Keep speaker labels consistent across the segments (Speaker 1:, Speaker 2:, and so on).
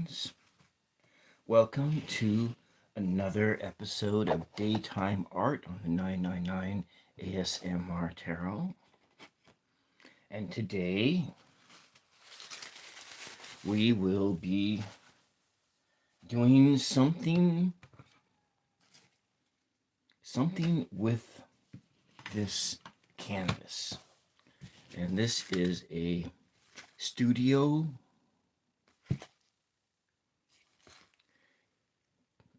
Speaker 1: friends. Welcome to another episode of Daytime Art on the 999 ASMR Tarot. And today we will be doing something with this canvas. And this is a studio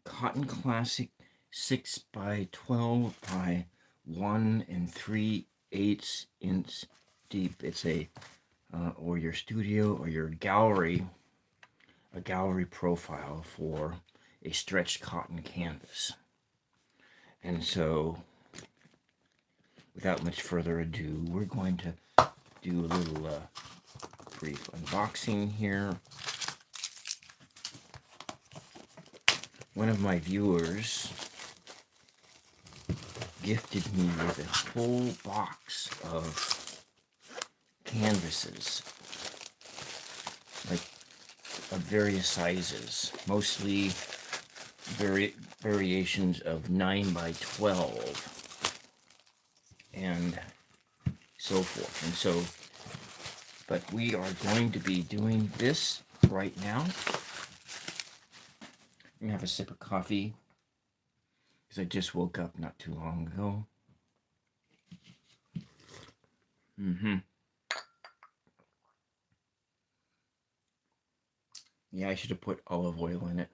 Speaker 1: Cotton Classic 6 by 12 by 1 3/8 inch deep. It's a or your studio or your gallery, a gallery profile for a stretched cotton canvas. And so, without much further ado, we're going to do a little brief unboxing here. One of my viewers gifted me with a whole box of canvases, like of various sizes, mostly variations of 9 by 12 and so forth. And so, but we are going to be doing this right now. I'm gonna have a sip of coffee because I just woke up not too long ago. Yeah, I should have put olive oil in it.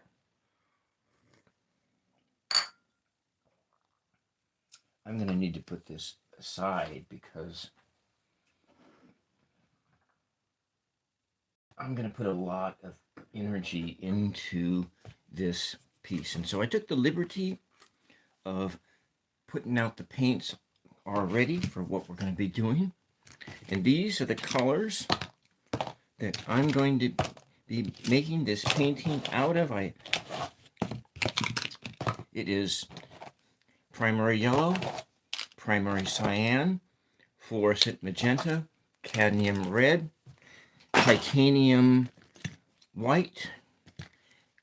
Speaker 1: I'm gonna need to put this aside because I'm gonna put a lot of energy into this piece. And so I took the liberty of putting out the paints already for what we're going to be doing. And these are the colors that I'm going to be making this painting out of. It is primary yellow, primary cyan, fluorescent magenta, cadmium red, titanium white.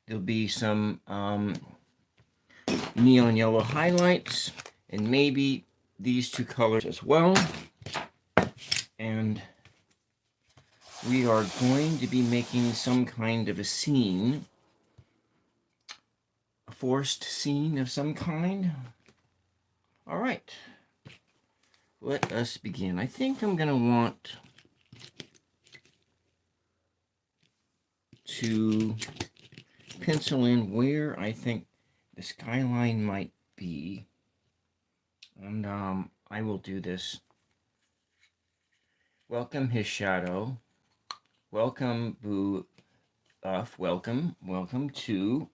Speaker 1: There'll be some neon yellow highlights, and maybe these two colors as well. And we are going to be making some kind of a scene, a forest scene of some kind. All right, let us begin. I think I'm going to want to pencil in where I think the skyline might be, and I will do this. Welcome, his shadow. Welcome, Boo Uff. Welcome to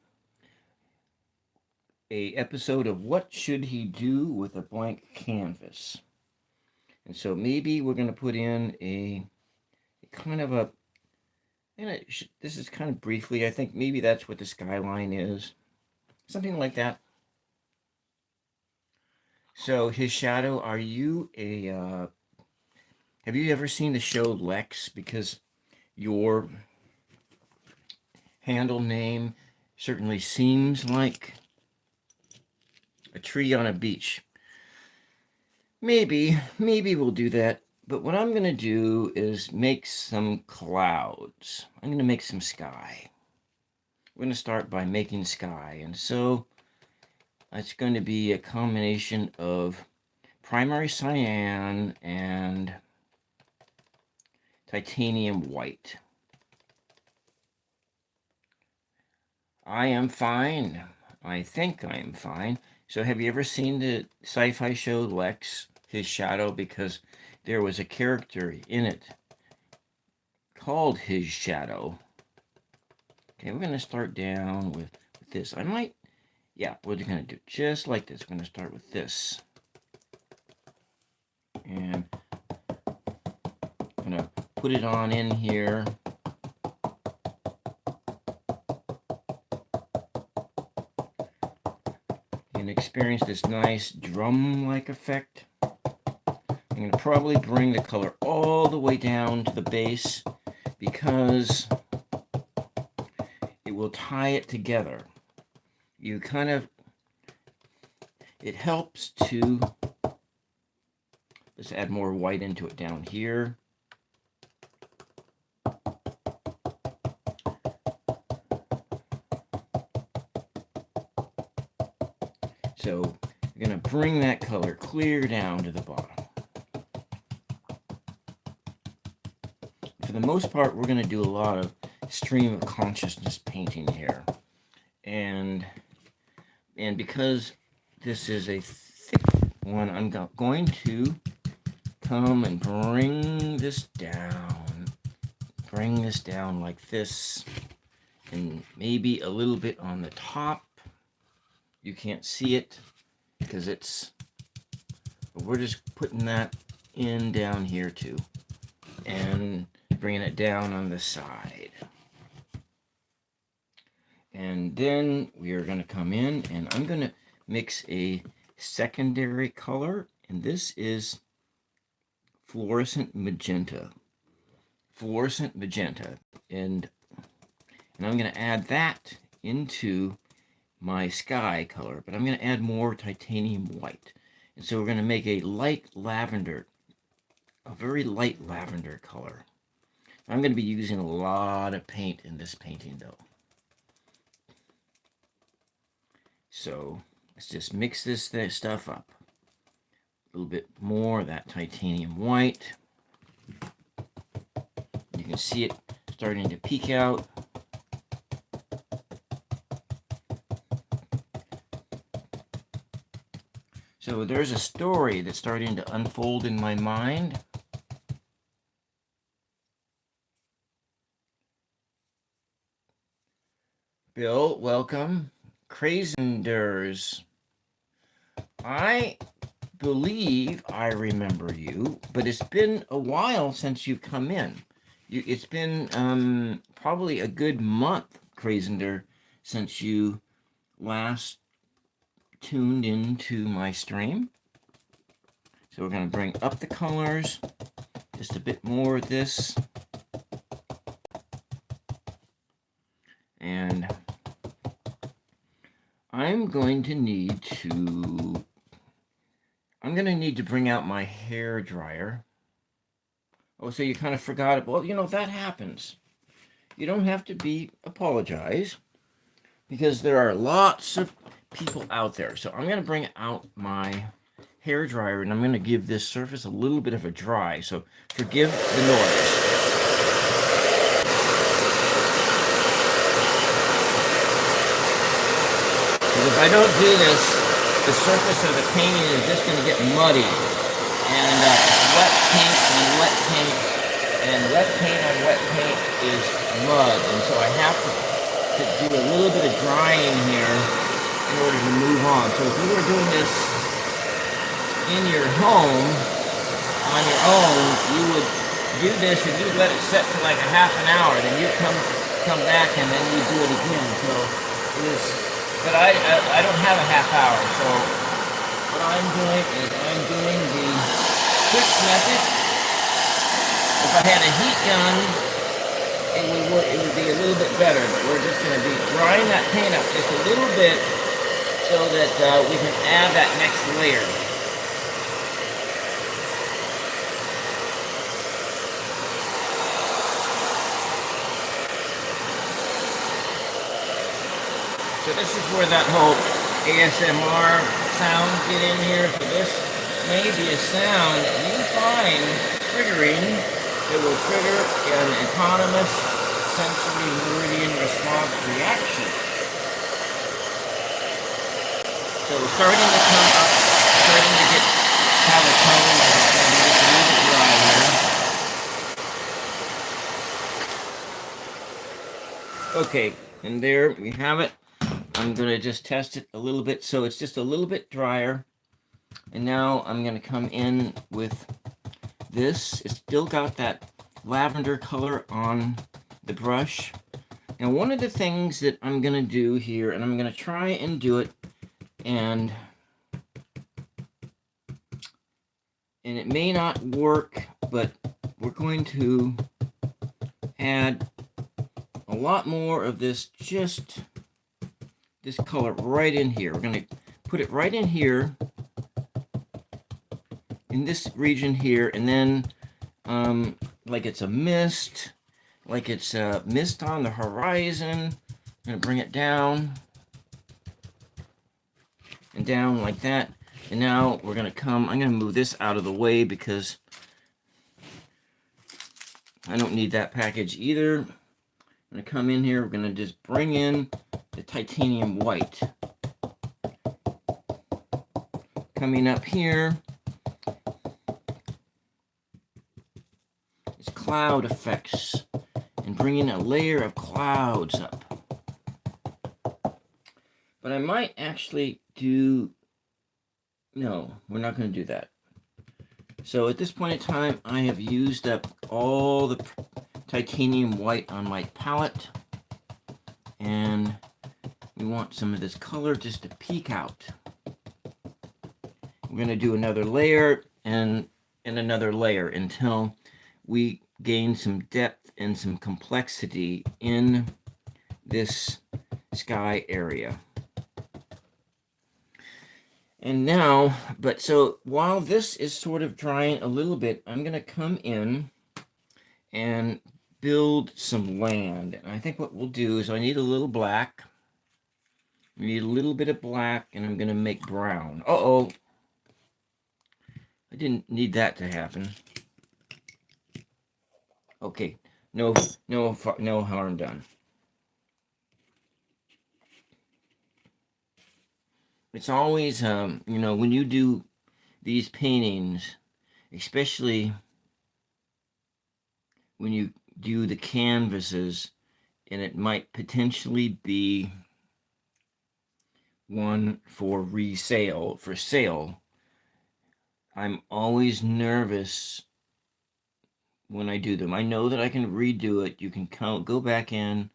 Speaker 1: a episode of What Should He Do with a Blank Canvas. And so maybe we're going to put in a kind of a, and this is kind of briefly, I think maybe that's what the skyline is. Something like that. So, his shadow, are you a, have you ever seen the show Lex? Because your handle name certainly seems like a tree on a beach. Maybe we'll do that. But what I'm going to do is make some clouds. I'm going to make some sky. We're going to start by making sky. And so it's going to be a combination of primary cyan and titanium white. I am fine. I think I am fine. So have you ever seen the sci-fi show Lex, his shadow? Because there was a character in it called his shadow. Okay, we're going to start down with this. I might, yeah, we're going to do just like this. We're going to start with this. And I'm going to put it on in here. And experience this nice drum-like effect. I'm going to probably bring the color all the way down to the base because it will tie it together. You kind of, it helps to, let's add more white into it down here. So I'm going to bring that color clear down to the bottom. For the most part, we're going to do a lot of stream of consciousness painting here. And because this is a thick one, I'm going to come and bring this down. Bring this down like this. And maybe a little bit on the top. You can't see it because but we're just putting that in down here too. And bringing it down on the side. And then we are going to come in and I'm going to mix a secondary color. And this is fluorescent magenta. Fluorescent magenta. And I'm going to add that into my sky color. But I'm going to add more titanium white. And so we're going to make a light lavender. A very light lavender color. I'm going to be using a lot of paint in this painting though. So let's just mix this stuff up. A little bit more of that titanium white. You can see it starting to peek out. So there's a story that's starting to unfold in my mind. Bill, welcome. Crazenders. I believe I remember you, but it's been a while since you've come in. It's been probably a good month, Crazender, since you last tuned into my stream. So we're going to bring up the colors, just a bit more of this. And I'm going to need to bring out my hair dryer. Oh, so you kind of forgot it. Well, you know, that happens. You don't have to apologize because there are lots of people out there. So I'm going to bring out my hair dryer and I'm going to give this surface a little bit of a dry. So forgive the noise. If I don't do this, the surface of the painting is just going to get muddy. And wet paint on wet paint, and wet paint on wet paint is mud. And so I have to do a little bit of drying here in order to move on. So if you were doing this in your home, on your own, you would do this and you'd let it set for like a half an hour. Then you'd come back and then you do it again. So it is... But I don't have a half hour, so what I'm doing is I'm doing the quick method. If I had a heat gun, it would be a little bit better, but we're just going to be drying that paint up just a little bit so that we can add that next layer. So this is where that whole ASMR sound get in here. So this may be a sound that you find triggering that will trigger an autonomous sensory meridian response reaction. So starting to come up, starting to have a tone like it's going to be just a little bit dry here. Okay, and there we have it. I'm going to just test it a little bit so it's just a little bit drier. And now I'm going to come in with this. It's still got that lavender color on the brush. Now one of the things that I'm going to do here, and I'm going to try and do it, and it may not work, but we're going to add a lot more of this, just this color right in here. We're going to put it right in here, in this region here, and then like it's a mist, like it's a mist on the horizon. I'm going to bring it down and down like that. And now we're going to come, I'm going to move this out of the way because I don't need that package either. I'm going to come in here, we're going to just bring in the titanium white. Coming up here, it's cloud effects and bringing a layer of clouds up. But I might actually do, no, we're not going to do that. So at this point in time, I have used up all the titanium white on my palette, and we want some of this color just to peek out. We're going to do another layer and another layer until we gain some depth and some complexity in this sky area. And now, so while this is sort of drying a little bit, I'm going to come in and build some land. And I think what we'll do is I need a little black. We need a little bit of black, and I'm going to make brown. Uh-oh. I didn't need that to happen. Okay. No harm done. It's always, you know, when you do these paintings, especially when you do the canvases, and it might potentially be one for resale, for sale, I'm always nervous when I do them. I know that I can redo it. You can go back in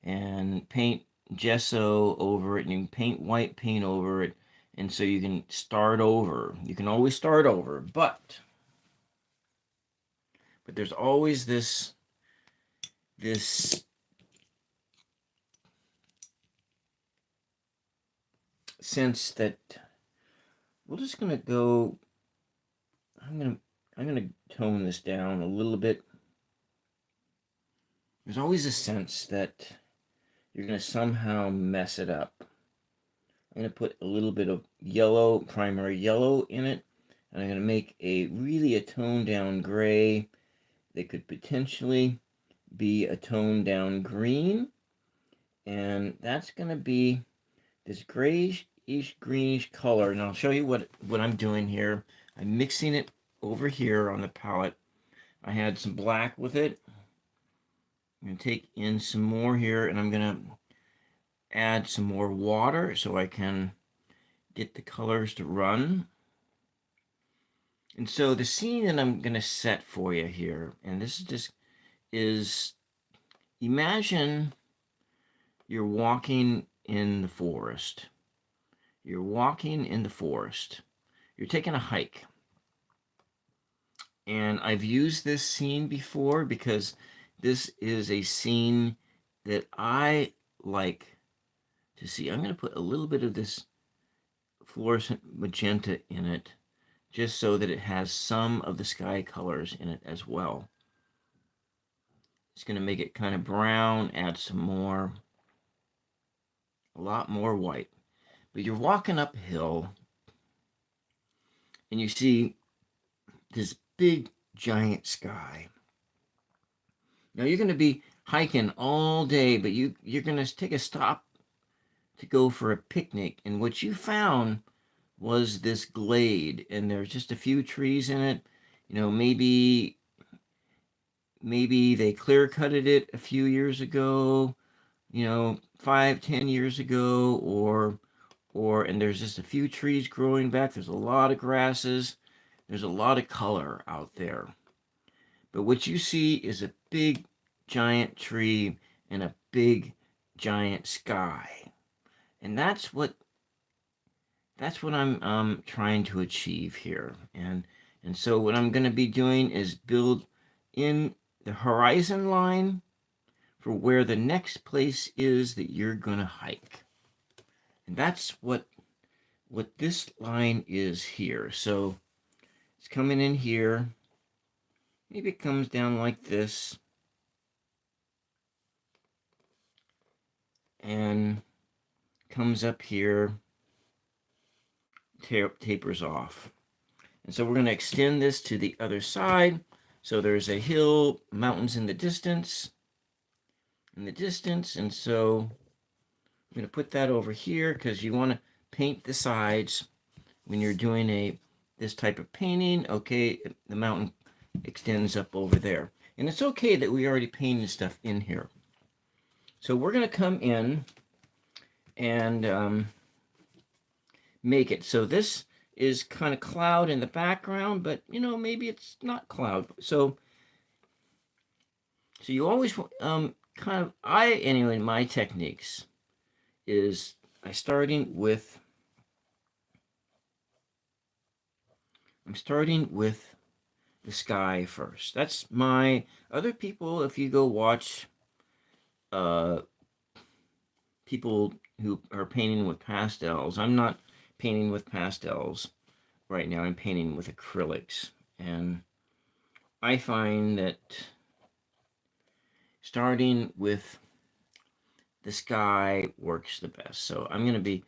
Speaker 1: and paint gesso over it, and you can paint white paint over it, and so you can start over. You can always start over, but there's always this sense that we're just gonna go. I'm gonna tone this down a little bit. There's always a sense that you're going to somehow mess it up. I'm going to put a little bit of yellow, primary yellow in it, and I'm going to make a toned down gray that could potentially be a toned down green, and that's going to be this grayish greenish color. And I'll show you what I'm doing here. I'm mixing it over here on the palette. I had some black with it. I'm going to take in some more here, and I'm going to add some more water so I can get the colors to run. And so the scene that I'm going to set for you here, and this is imagine you're walking in the forest. You're walking in the forest. You're taking a hike. And I've used this scene before because this is a scene that I like to see. I'm going to put a little bit of this fluorescent magenta in it, just so that it has some of the sky colors in it as well. It's going to make it kind of brown, add some more, a lot more white. But you're walking uphill, and you see this big, giant sky. Now you're going to be hiking all day, but you're going to take a stop to go for a picnic. And what you found was this glade, and there's just a few trees in it. You know, maybe they clear cutted it a few years ago, you know, 5-10 years ago, and there's just a few trees growing back. There's a lot of grasses. There's a lot of color out there. But what you see is a big, giant tree and a big, giant sky. And that's what I'm trying to achieve here. And so what I'm going to be doing is build in the horizon line for where the next place is that you're going to hike. And that's what this line is here. So it's coming in here. Maybe it comes down like this. And comes up here, tapers off. And so we're going to extend this to the other side. So there's a hill, mountains in the distance, and so I'm going to put that over here because you want to paint the sides when you're doing this type of painting. Okay, the mountain extends up over there. And it's okay that we already painted stuff in here. So we're going to come in and make it. So this is kind of cloud in the background, but maybe it's not cloud. So you always anyway, my techniques is I'm starting with the sky first. That's my other people. If you go watch people who are painting with pastels, I'm not painting with pastels right now. I'm painting with acrylics, and I find that starting with the sky works the best. So I'm going to be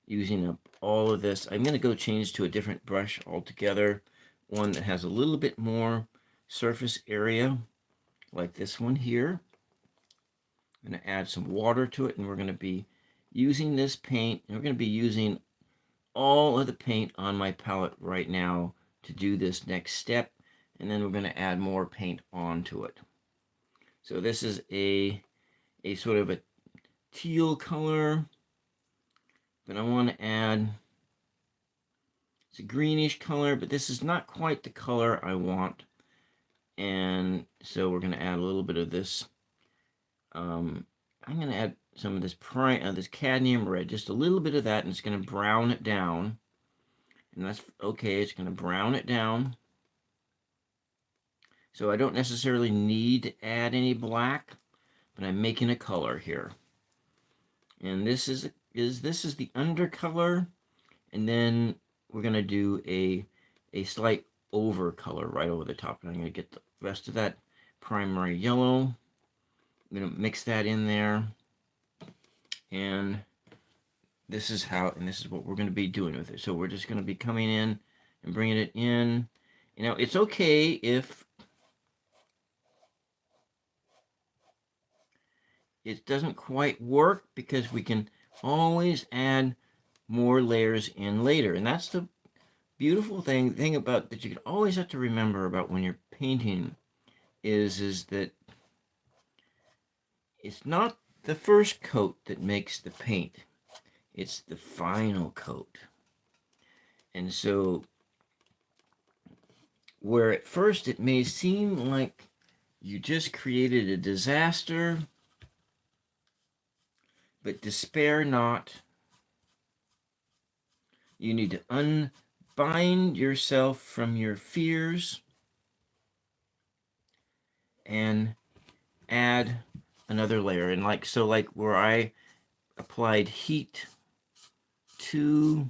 Speaker 1: using up all of this. I'm going to go change to a different brush altogether, one that has a little bit more surface area, like this one here. I'm going to add some water to it, and we're going to be using this paint, and we're going to be using all of the paint on my palette right now to do this next step, and then we're going to add more paint onto it. So this is a sort of a teal color, but I want to add, it's a greenish color, but this is not quite the color I want. And so we're going to add a little bit of this. I'm going to add some of this this cadmium red, just a little bit of that, and it's going to brown it down. And that's okay, it's going to brown it down. So I don't necessarily need to add any black, but I'm making a color here. And this is the undercolor, and then we're going to do a slight over color right over the top. And I'm going to get the rest of that primary yellow. I'm going to mix that in there. And this is what we're going to be doing with it. So we're just going to be coming in and bringing it in. It's okay if it doesn't quite work, because we can always add more layers in later. And that's the beautiful thing about that you can always have to remember about when you're painting is that it's not the first coat that makes the paint. It's the final coat. And so where at first it may seem like you just created a disaster, but despair not. You need to unbind yourself from your fears and add another layer. And like where I applied heat to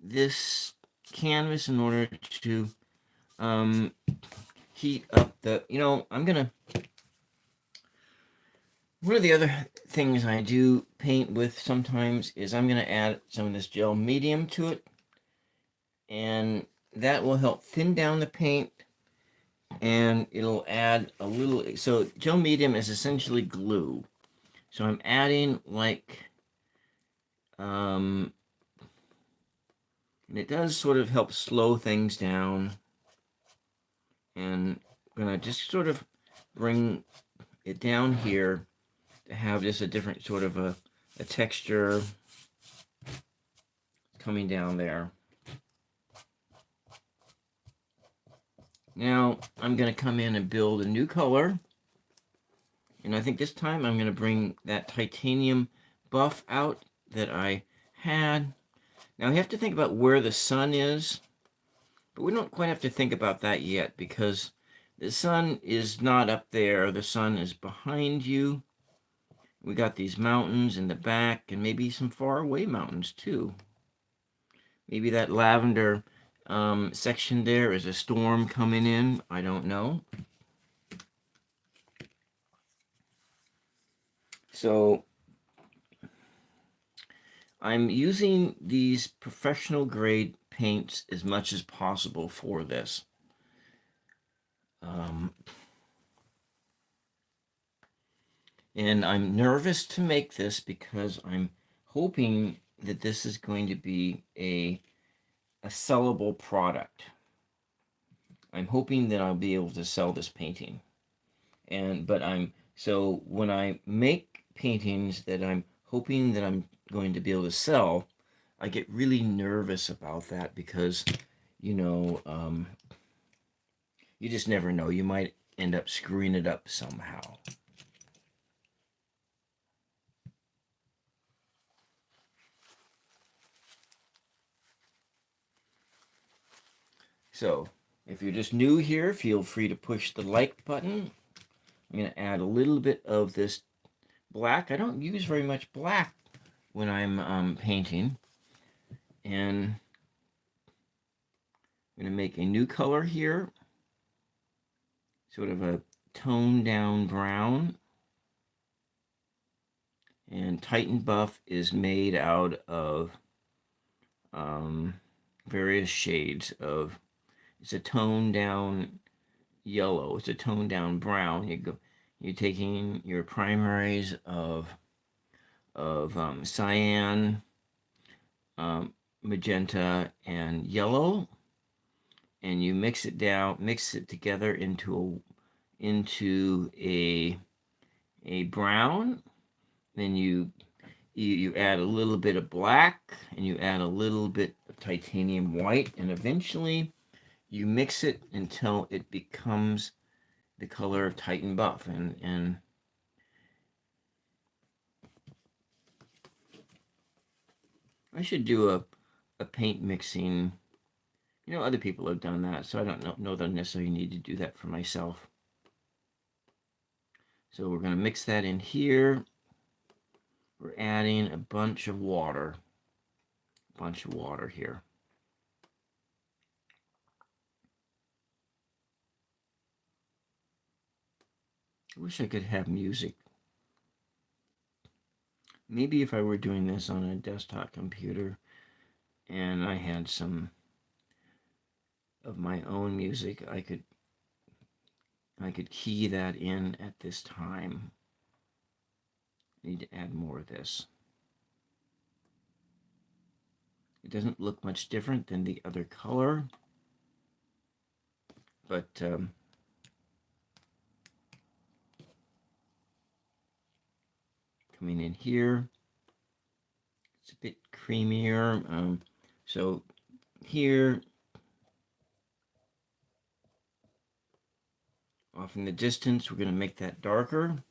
Speaker 1: this canvas in order to heat up the, one of the other things I do paint with sometimes is I'm going to add some of this gel medium to it, and that will help thin down the paint, and it'll add a little, so gel medium is essentially glue. So I'm adding and it does sort of help slow things down, and I'm going to just sort of bring it down here to have just a different sort of a texture coming down there. Now I'm going to come in and build a new color, and I think this time I'm going to bring that titanium buff out that I had. Now we have to think about where the sun is, but we don't quite have to think about that yet, because The sun is not up there. The sun is behind you. We got these mountains in the back and maybe some far away mountains too. Maybe that lavender section there is a storm coming in. I don't know. So I'm using these professional grade paints as much as possible for this. And I'm nervous to make this because I'm hoping that this is going to be a sellable product. I'm hoping that I'll be able to sell this painting. So when I make paintings that I'm hoping that I'm going to be able to sell, I get really nervous about that because, you know, you just never know. You might end up screwing it up somehow. So if you're just new here, feel free to push the like button. I'm going to add a little bit of this black. I don't use very much black when I'm painting. And I'm going to make a new color here. Sort of a toned down brown. And Titan Buff is made out of various shades of, it's a toned down yellow, it's a toned down brown. You're taking your primaries of cyan, magenta, and yellow, and you mix it together into a brown. Then you add a little bit of black, and you add a little bit of titanium white, and eventually you mix it until it becomes the color of Titan Buff. And I should do a paint mixing. You know, other people have done that, so I don't know that I necessarily need to do that for myself. So we're going to mix that in here. We're adding a bunch of water. Here. I wish I could have music. Maybe if I were doing this on a desktop computer and I had some of my own music, I could key that in at this time. I need to add more of this. It doesn't look much different than the other color, but coming in here, it's a bit creamier. So here, off in the distance, we're going to make that darker.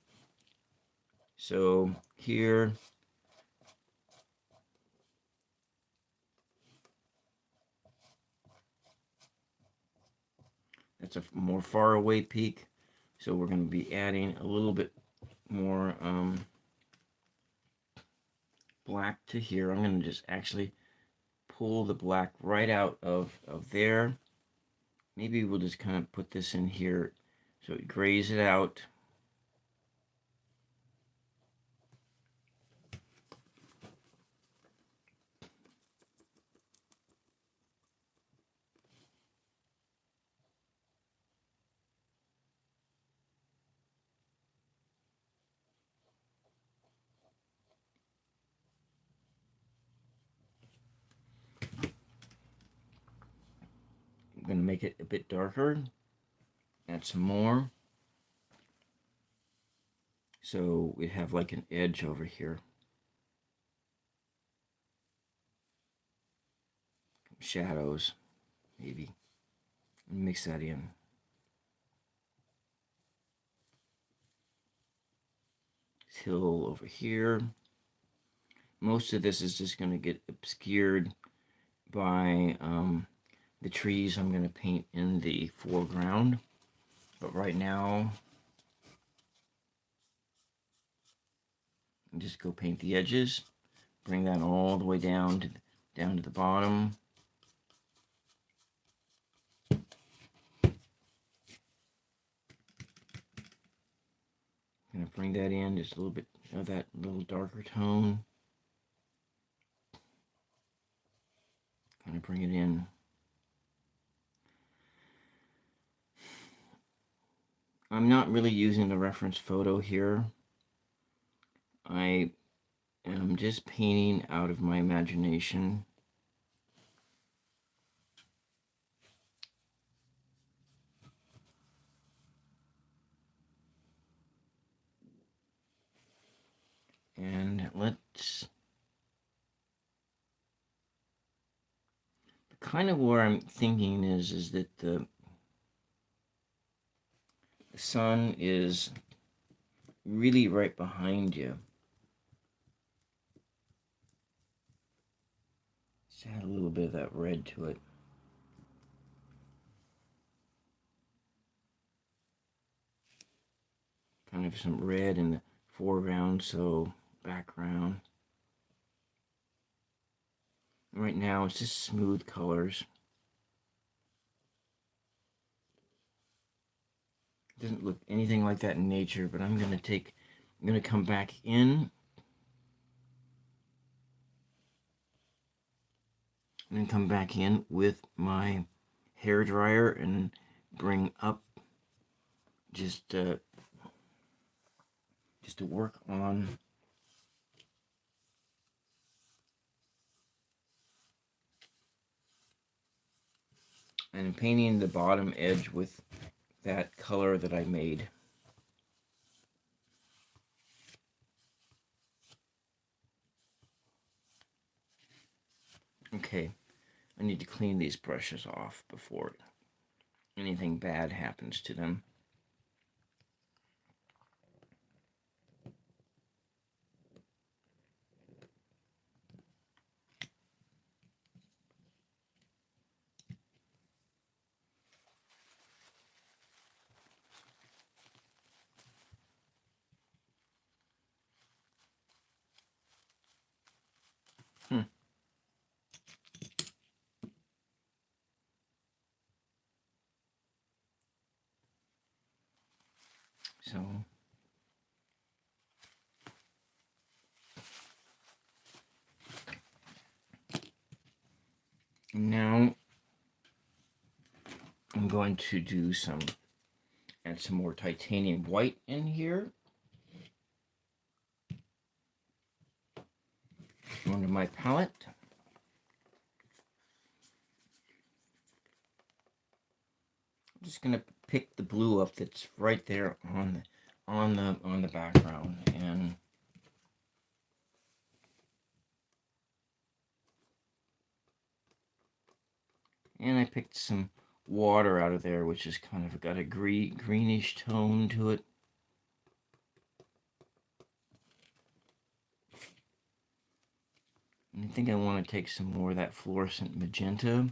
Speaker 1: So here, that's a more far away peak. So we're going to be adding a little bit more black to here. I'm going to just actually pull the black right out of there. Maybe we'll just kind of put this in here so it grays it out. I'm going to make it a bit darker. Add some more. So we have like an edge over here. Shadows, maybe. Mix that in. Hill over here. Most of this is just going to get obscured by the trees I'm going to paint in the foreground. But right now, just go paint the edges. Bring that all the way down to the bottom. Gonna bring that in just a little bit of that little darker tone. Kind of bring it in. I'm not really using the reference photo here. I am just painting out of my imagination. And let's kind of where I'm thinking is that the sun is really right behind you. Just add a little bit of that red to it. Kind of some red in the foreground, so background. Right now it's just smooth colors. It doesn't look anything like that in nature, but I'm going to come back in and then come back in with my hair dryer and bring up just to work on and painting the bottom edge with that color that I made. Okay, I need to clean these brushes off before anything bad happens to them. So now I'm going to add some more titanium white in here. Onto my palette. I'm just gonna pick the blue up that's right there on the background, and I picked some water out of there, which is kind of got a greenish tone to it. And I think I want to take some more of that fluorescent magenta.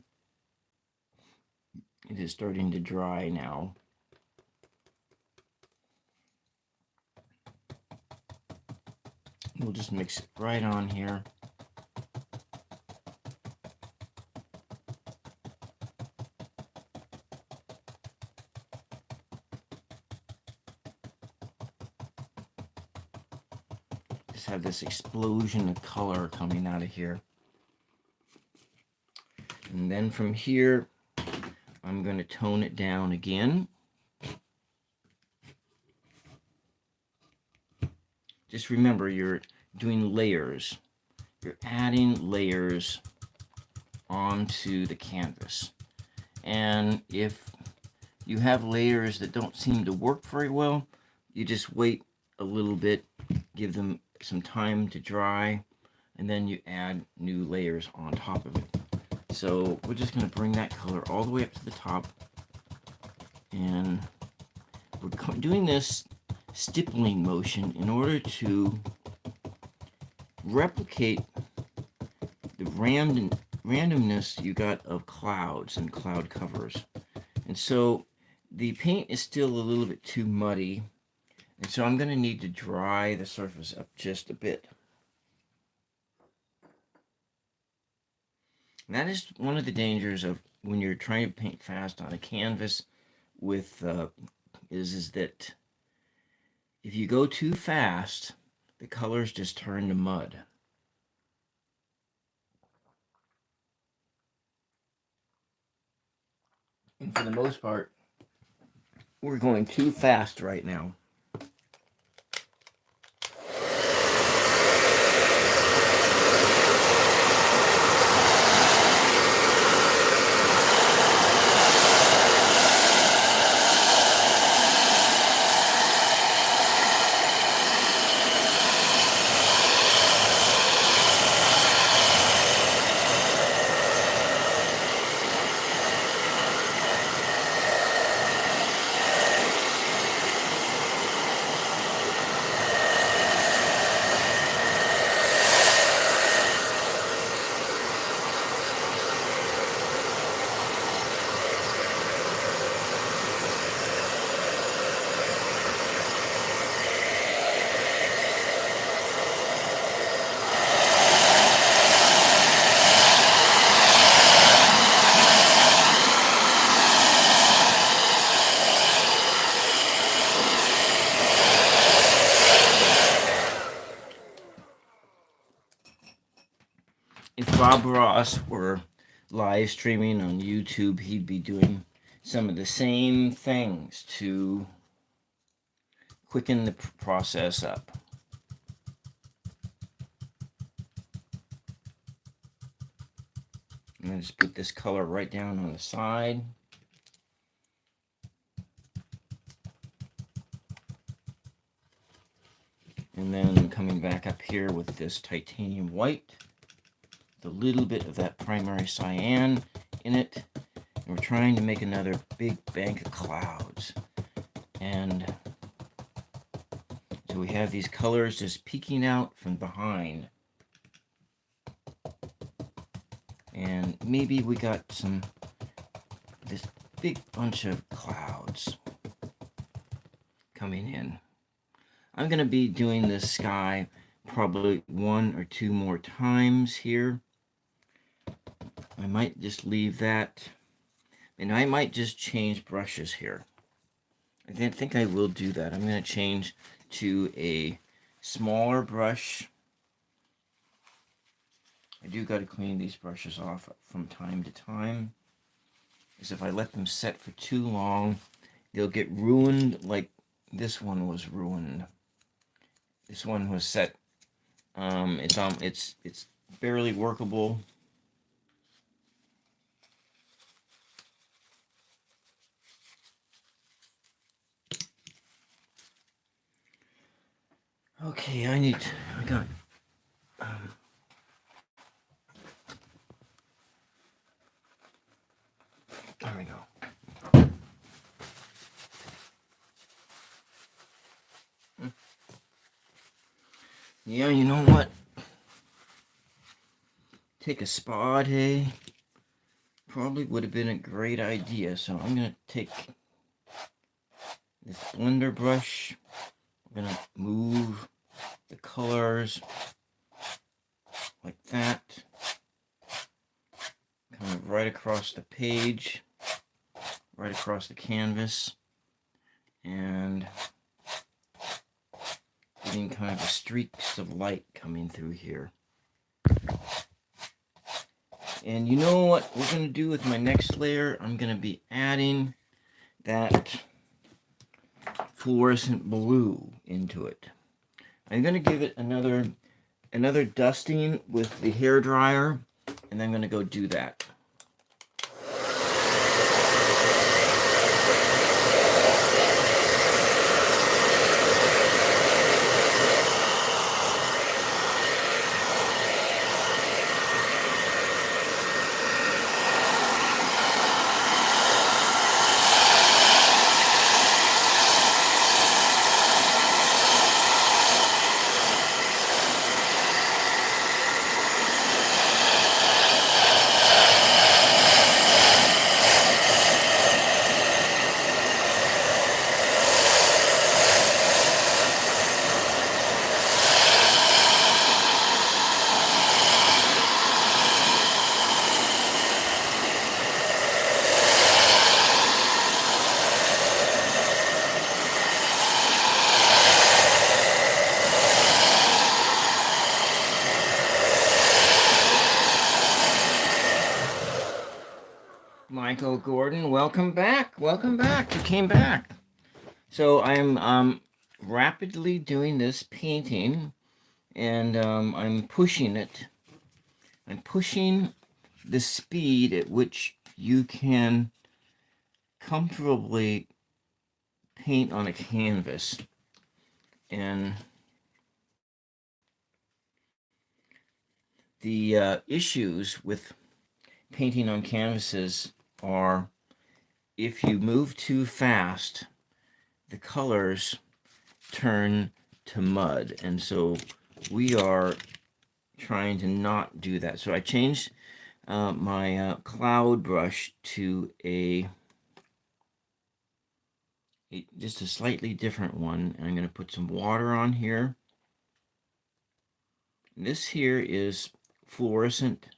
Speaker 1: It is starting to dry now. We'll just mix it right on here. Just have this explosion of color coming out of here. And then from here, I'm going to tone it down again. Just remember, you're doing layers. You're adding layers onto the canvas. And if you have layers that don't seem to work very well, you just wait a little bit, give them some time to dry, and then you add new layers on top of it. So we're just going to bring that color all the way up to the top, and we're doing this stippling motion in order to replicate the randomness you got of clouds and cloud covers. And so The paint is still a little bit too muddy, and so I'm going to need to dry the surface up just a bit. And that is one of the dangers of when you're trying to paint fast on a canvas with is that if you go too fast, the colors just turn to mud. And for the most part, we're going too fast right now. If Bob Ross were live streaming on YouTube, he'd be doing some of the same things to quicken the process up. I'm going to just put this color right down on the side. And then coming back up here with this titanium white, a little bit of that primary cyan in it. And we're trying to make another big bank of clouds. And so we have these colors just peeking out from behind. And maybe we got this big bunch of clouds coming in. I'm going to be doing this sky probably 1 or 2 more times here. I might just leave that, and I might just change brushes here. I think I will do that. I'm going to change to a smaller brush. I do got to clean these brushes off from time to time, because if I let them set for too long, they'll get ruined like this one was ruined. This one was set. It's barely workable. Okay, I got. There we go. Yeah, you know what? Take a spot, hey? Probably would have been a great idea. So I'm going to take this blender brush. I'm going to move the colors like that. Kind of right across the page, right across the canvas. And getting kind of a streaks of light coming through here. And you know what we're going to do with my next layer? I'm going to be adding that fluorescent blue into it. I'm going to give it another dusting with the hairdryer, and I'm going to go do that. Michael Gordon, welcome back. Welcome back. You came back. So I'm rapidly doing this painting, and I'm pushing it. I'm pushing the speed at which you can comfortably paint on a canvas. And the issues with painting on canvases are if you move too fast, the colors turn to mud. And so we are trying to not do that. So I changed my cloud brush to just a slightly different one. And I'm going to put some water on here. This here is fluorescent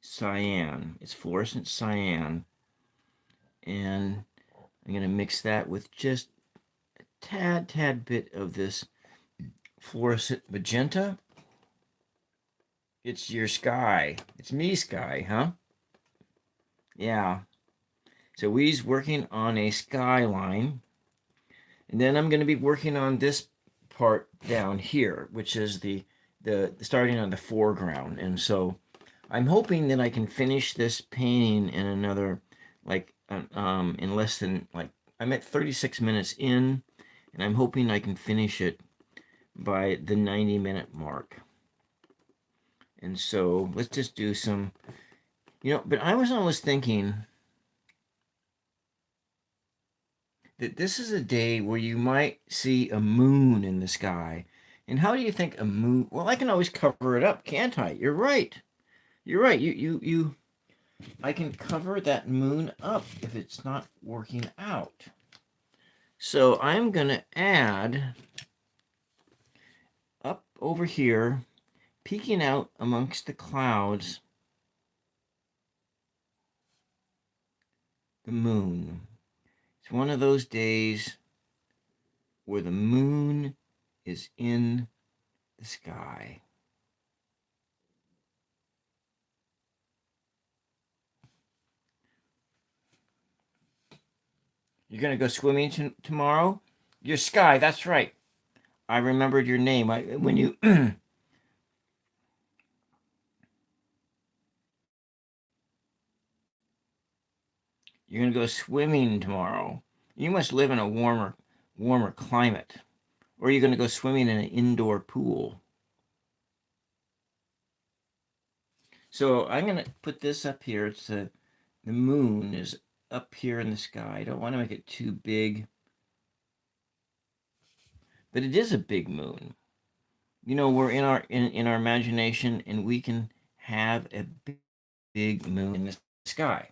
Speaker 1: cyan. It's fluorescent cyan. And I'm going to mix that with just a tad bit of this fluorescent magenta. It's your sky. It's me sky, huh? Yeah. So we's working on a skyline. And then I'm going to be working on this part down here, which is the starting on the foreground. And so I'm hoping that I can finish this painting in another, like, in less than, like, I'm at 36 minutes in, and I'm hoping I can finish it by the 90-minute mark. And so let's just do some, but I was always thinking that this is a day where you might see a moon in the sky. And how do you think a moon? Well, I can always cover it up, can't I? You're right. You're right. I can cover that moon up if it's not working out. So I'm going to add up over here, peeking out amongst the clouds, the moon. It's one of those days where the moon is in the sky. You're going to go swimming tomorrow? Your sky, that's right. I remembered your name. When you you're going to go swimming tomorrow. You must live in a warmer climate. Or are you going to go swimming in an indoor pool? So I'm going to put this up here. It's the moon is up here in the sky. I don't want to make it too big. But it is a big moon. We're in our imagination, and we can have a big moon in the sky.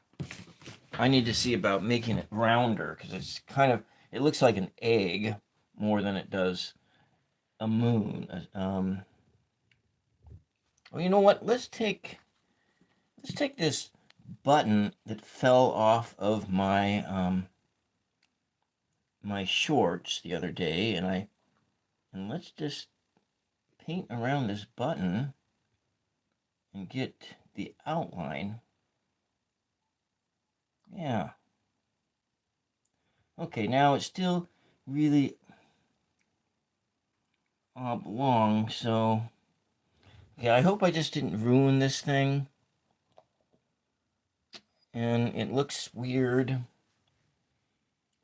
Speaker 1: I need to see about making it rounder, because it looks like an egg more than it does a moon. Well, you know what? Let's take this button that fell off of my my shorts the other day, and let's just paint around this button and get the outline. Yeah. Okay, now it's still really oblong, so okay, I hope I just didn't ruin this thing. And it looks weird.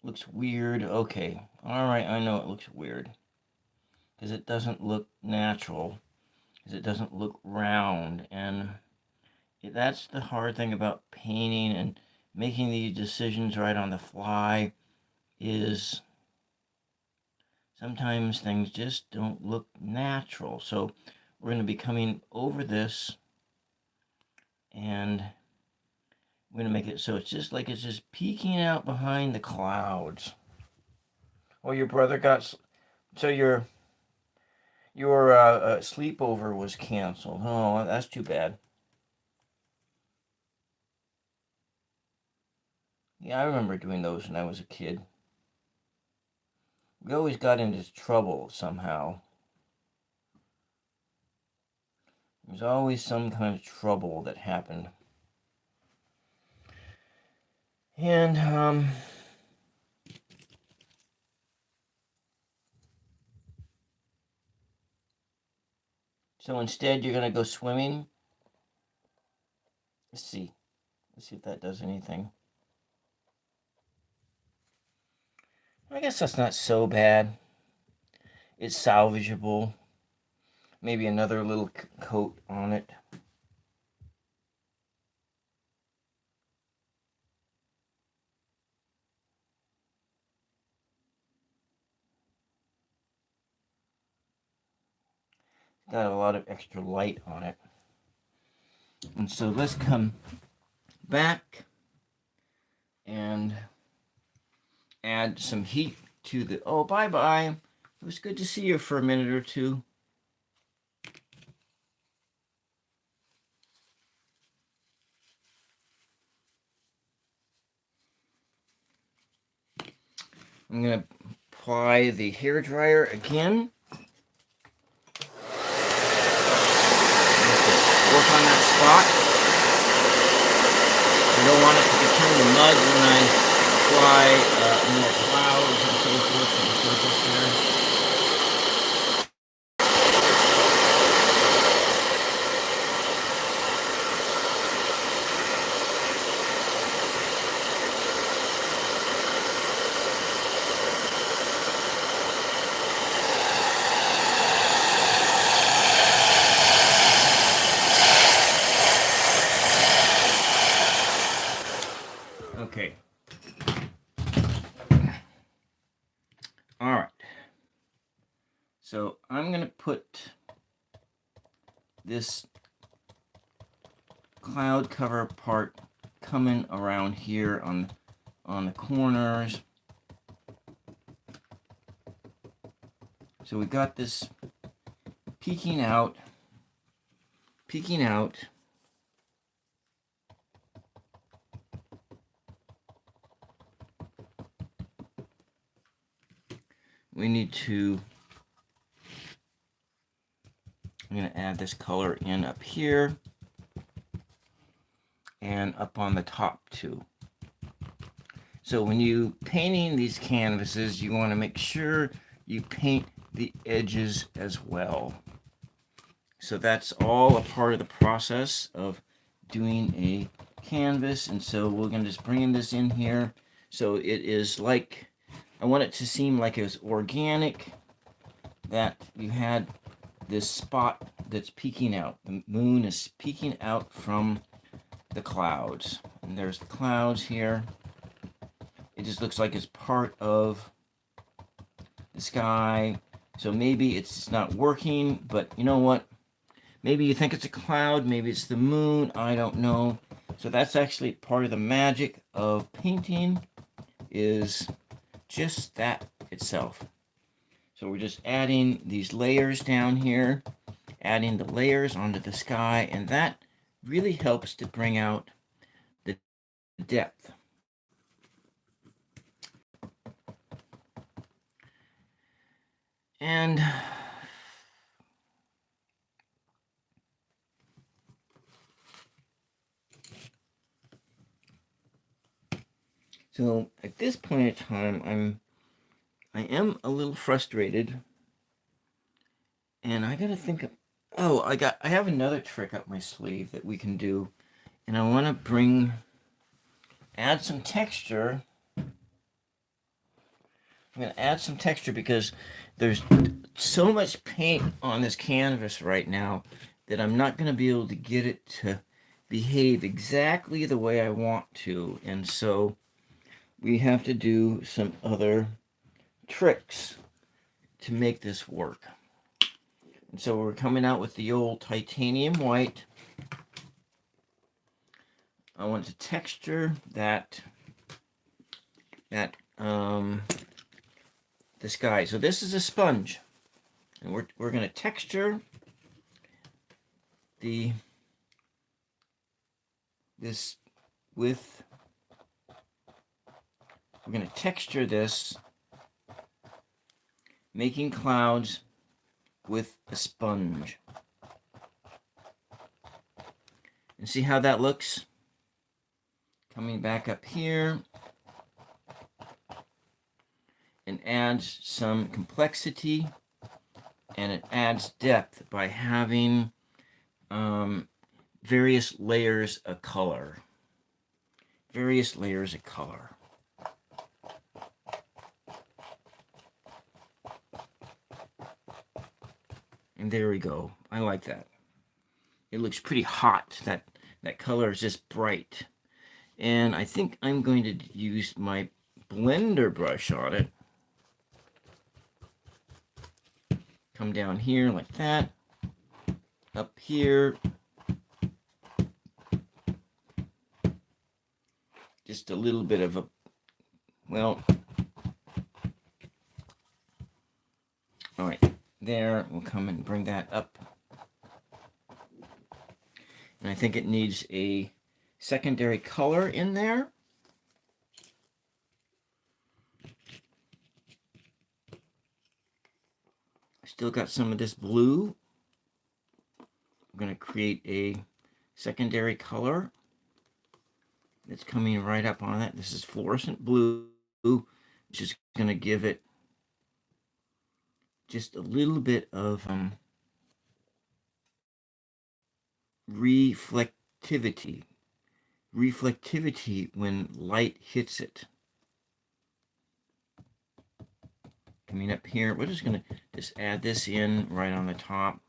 Speaker 1: Looks weird. Okay. All right, I know it looks weird. Because it doesn't look natural. Because it doesn't look round. And that's the hard thing about painting and making these decisions right on the fly, is sometimes things just don't look natural. So we're going to be coming over this, and we're going to make it so it's just peeking out behind the clouds. Oh, your brother got, so your sleepover was canceled. Oh, that's too bad. Yeah, I remember doing those when I was a kid. We always got into trouble somehow. There was always some kind of trouble that happened. And so instead you're going to go swimming. Let's see if that does anything. I guess that's not so bad. It's salvageable. Maybe another little coat on it. Got a lot of extra light on it. And so let's come back and add some heat to the... Oh, bye-bye. It was good to see you for a minute or two. I'm going to apply the hairdryer again. Work on that spot. I don't want it to become the mud when I apply more clouds and so forth to the surface here. Okay. All right. So I'm going to put this cloud cover part coming around here on the corners. So we got this peeking out. We need to, I'm going to add this color in up here and up on the top too. So when you painting these canvases, you want to make sure you paint the edges as well. So that's all a part of the process of doing a canvas. And so we're going to just bring this in here. So it is like, I want it to seem like it was organic, that you had this spot that's peeking out. The moon is peeking out from the clouds. And there's the clouds here. It just looks like it's part of the sky. So maybe it's not working, but you know what? Maybe you think it's a cloud, maybe it's the moon, I don't know. So that's actually part of the magic of painting, is just that itself. So we're just adding these layers down here, adding the layers onto the sky, and that really helps to bring out the depth. And so at this point in time, I am a little frustrated, and I gotta think of, oh, I have another trick up my sleeve that we can do, and I want to add some texture. I'm gonna add some texture because there's so much paint on this canvas right now that I'm not gonna be able to get it to behave exactly the way I want to, and so we have to do some other tricks to make this work. And so we're coming out with the old titanium white. I want to texture the sky. So this is a sponge, and we're going to texture this with. We're going to texture this, making clouds with a sponge. And see how that looks? Coming back up here, and adds some complexity, and it adds depth by having various layers of color. Various layers of color. And there we go. I like that. It looks pretty hot. That color is just bright. And I think I'm going to use my blender brush on it. Come down here like that. Up here. Just a little bit of a, well, all right, there. We'll come and bring that up. And I think it needs a secondary color in there. Still got some of this blue. I'm going to create a secondary color that's coming right up on it. This is fluorescent blue, which is going to give it just a little bit of reflectivity when light hits it. Coming up here, we're just going to just add this in right on the top.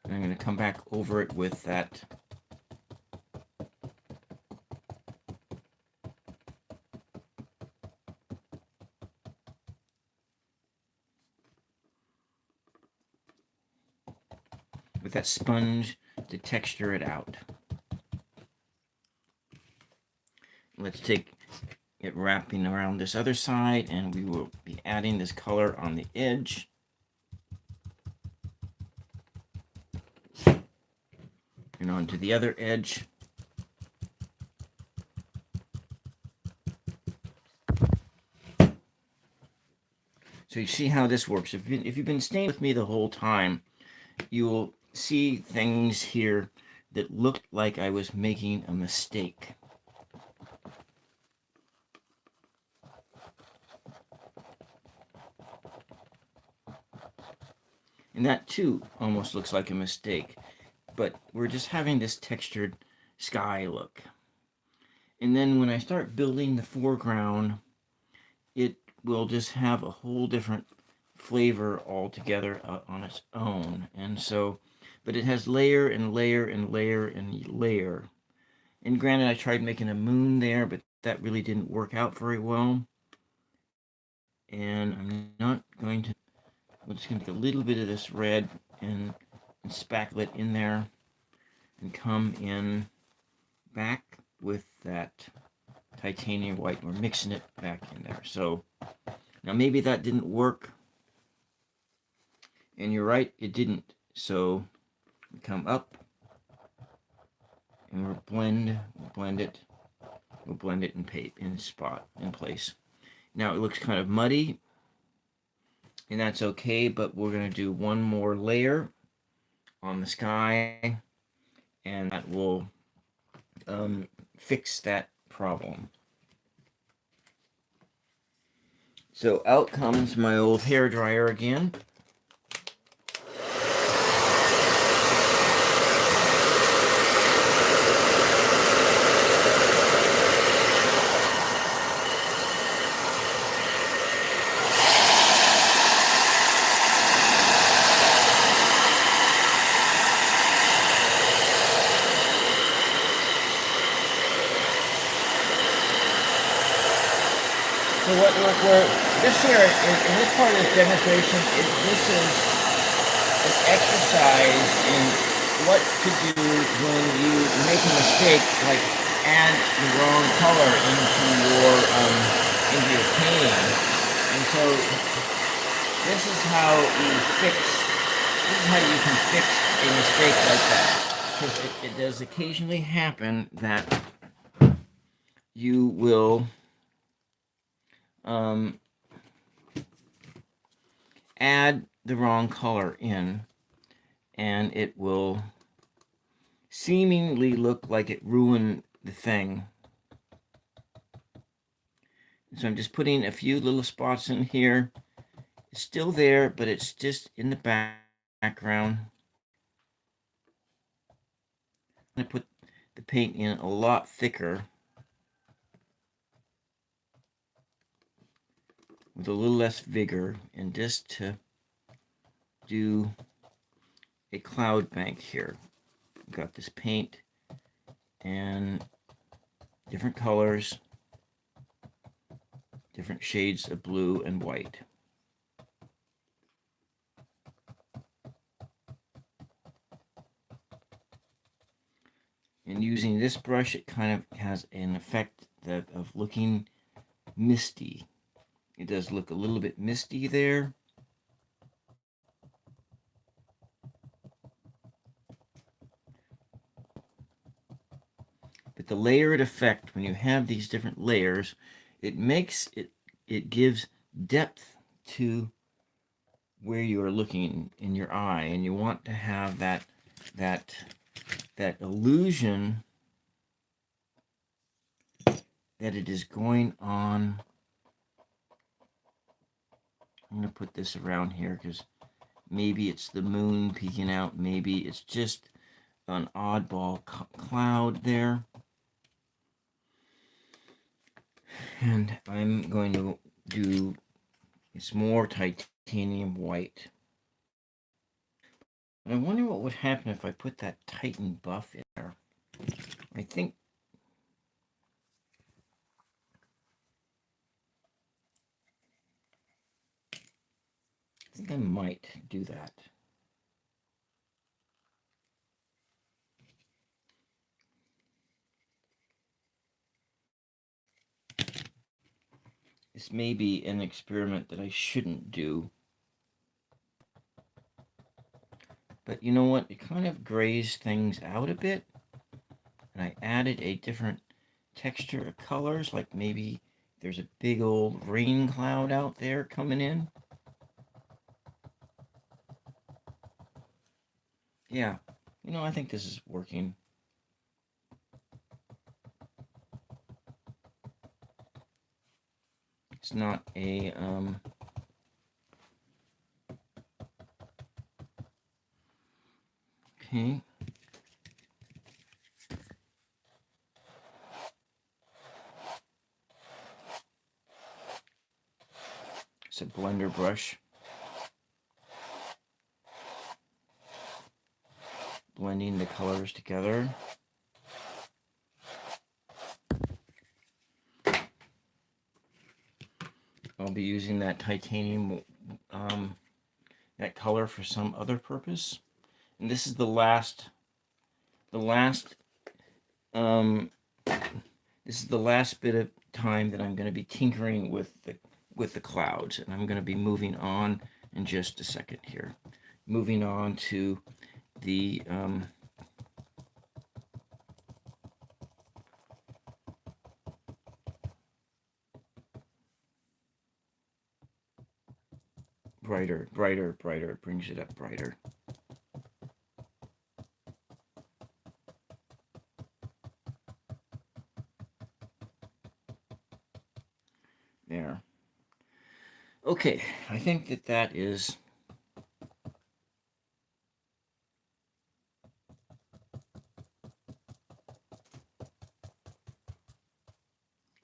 Speaker 1: And I'm going to come back over it with that sponge to texture it out. Let's take it wrapping around this other side, and we will be adding this color on the edge. And onto the other edge. So you see how this works. If you've been staying with me the whole time, you will see things here that looked like I was making a mistake. And that too almost looks like a mistake. But we're just having this textured sky look. And then when I start building the foreground, it will just have a whole different flavor altogether on its own. And so, but it has layer and layer and layer and layer. And granted, I tried making a moon there, but that really didn't work out very well. And I'm not going to, I'm just going to take a little bit of this red and spackle it in there and come in back with that titanium white. We're mixing it back in there. So now maybe that didn't work. And you're right, it didn't. So we come up and we'll blend it. We'll blend it in place. Now it looks kind of muddy, and that's okay, but we're going to do one more layer on the sky, and that will fix that problem. So out comes my old hair dryer again. So this here, in this part of this demonstration, this is an exercise in what to do when you make a mistake, like add the wrong color into your painting. And so this is how you can fix a mistake like that. Because it does occasionally happen that you will add the wrong color in, and it will seemingly look like it ruined the thing. So I'm just putting a few little spots in here. It's still there, but it's just in the background. I'm going to put the paint in a lot thicker with a little less vigor, and just to do a cloud bank here. I've got this paint and different colors, different shades of blue and white. And using this brush, it kind of has an effect of looking misty. It does look a little bit misty there. But the layered effect, when you have these different layers, it gives depth to where you are looking in your eye, and you want to have that illusion that it is going on. I'm going to put this around here because maybe it's the moon peeking out, maybe it's just an oddball cloud there. And I'm going to do, it's more titanium white. And I wonder what would happen if I put that Titan buff in there. I think I might do that. This may be an experiment that I shouldn't do. But you know what? It kind of grays things out a bit. And I added a different texture of colors, like maybe there's a big old rain cloud out there coming in. Yeah, you know, I think this is working. It's not a okay. It's a blender brush. Blending the colors together. I'll be using that titanium, that color for some other purpose. And this is the last this is the last bit of time that I'm going to be tinkering with the clouds, and I'm going to be moving on in just a second here. Moving on to the brighter, it brings it up brighter. There. Okay, I think that is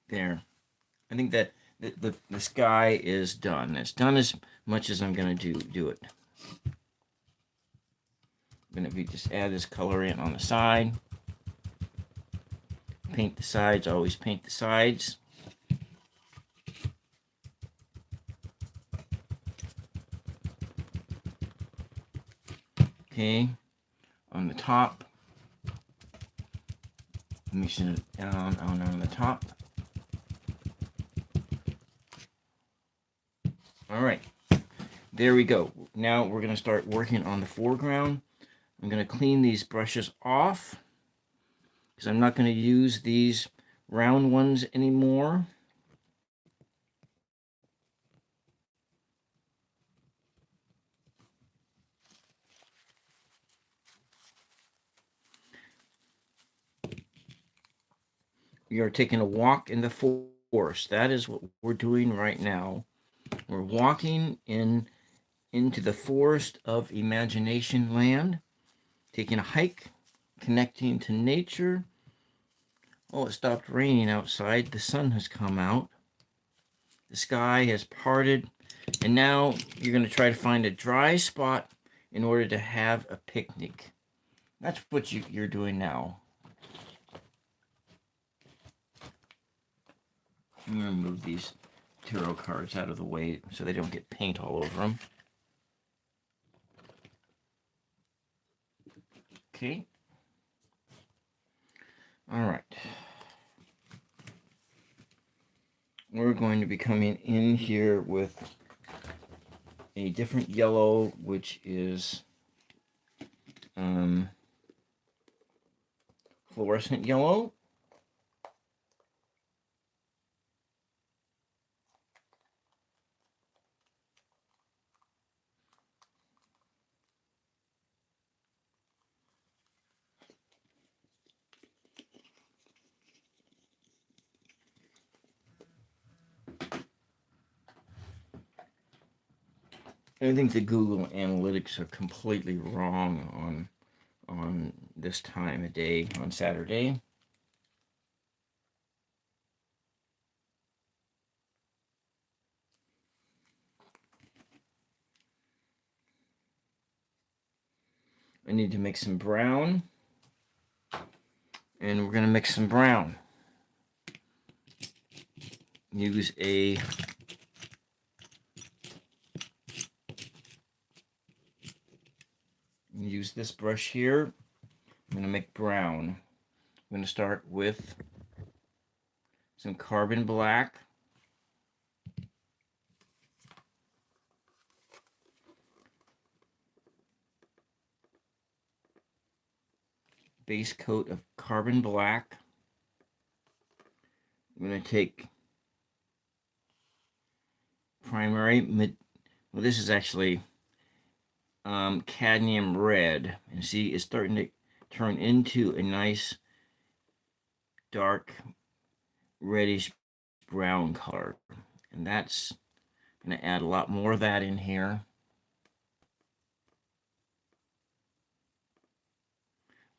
Speaker 1: there. I think that the sky is done. It's done as much as I'm going to do it. I'm going to just add this color in on the side. Paint the sides, always paint the sides. Okay, on the top, mixing it down on the top. All right, there we go. Now we're going to start working on the foreground. I'm going to clean these brushes off because I'm not going to use these round ones anymore. We are taking a walk in the forest. That is what we're doing right now. We're walking into the forest of imagination land, taking a hike, connecting to nature. Oh, it stopped raining outside. The sun has come out. The sky has parted. And now you're going to try to find a dry spot in order to have a picnic. That's what you're doing now. I'm going to move these tarot cards out of the way so they don't get paint all over them. Okay. All right. We're going to be coming in here with a different yellow, which is fluorescent yellow. I think the Google Analytics are completely wrong on this time of day on Saturday. I need to make some brown, and we're going to mix some brown. Use this brush here. I'm going to make brown. I'm going to start with some carbon black. Base coat of carbon black. I'm going to take primary mid. Well, this is actually cadmium red, and see, it's starting to turn into a nice dark reddish brown color, and that's going to add a lot more of that in here.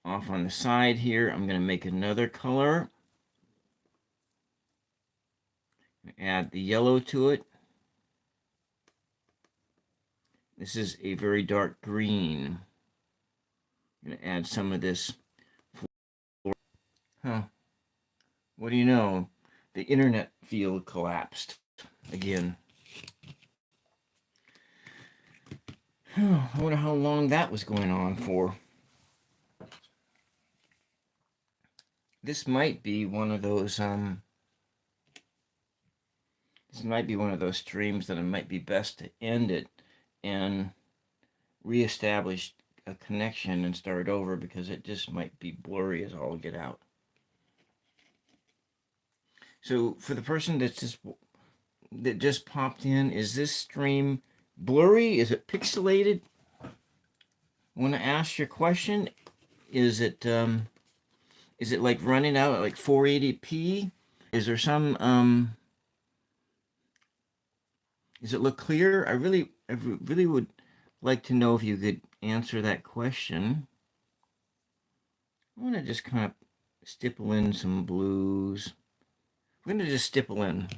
Speaker 1: Off on the side here, I'm going to make another color. Add the yellow to it. This is a very dark green. I'm going to add some of this. Huh. What do you know? The internet field collapsed again. I wonder how long that was going on for. This might be one of those streams that it might be best to end it and reestablish a connection and start over, because it just might be blurry as all get out. So for the person that just popped in, is this stream blurry? Is it pixelated? I want to ask your question. Is it like running out at like 480p? Is there some does it look clear? I really would like to know if you could answer that question. I want to just kind of stipple in some blues. I'm going to just stipple in.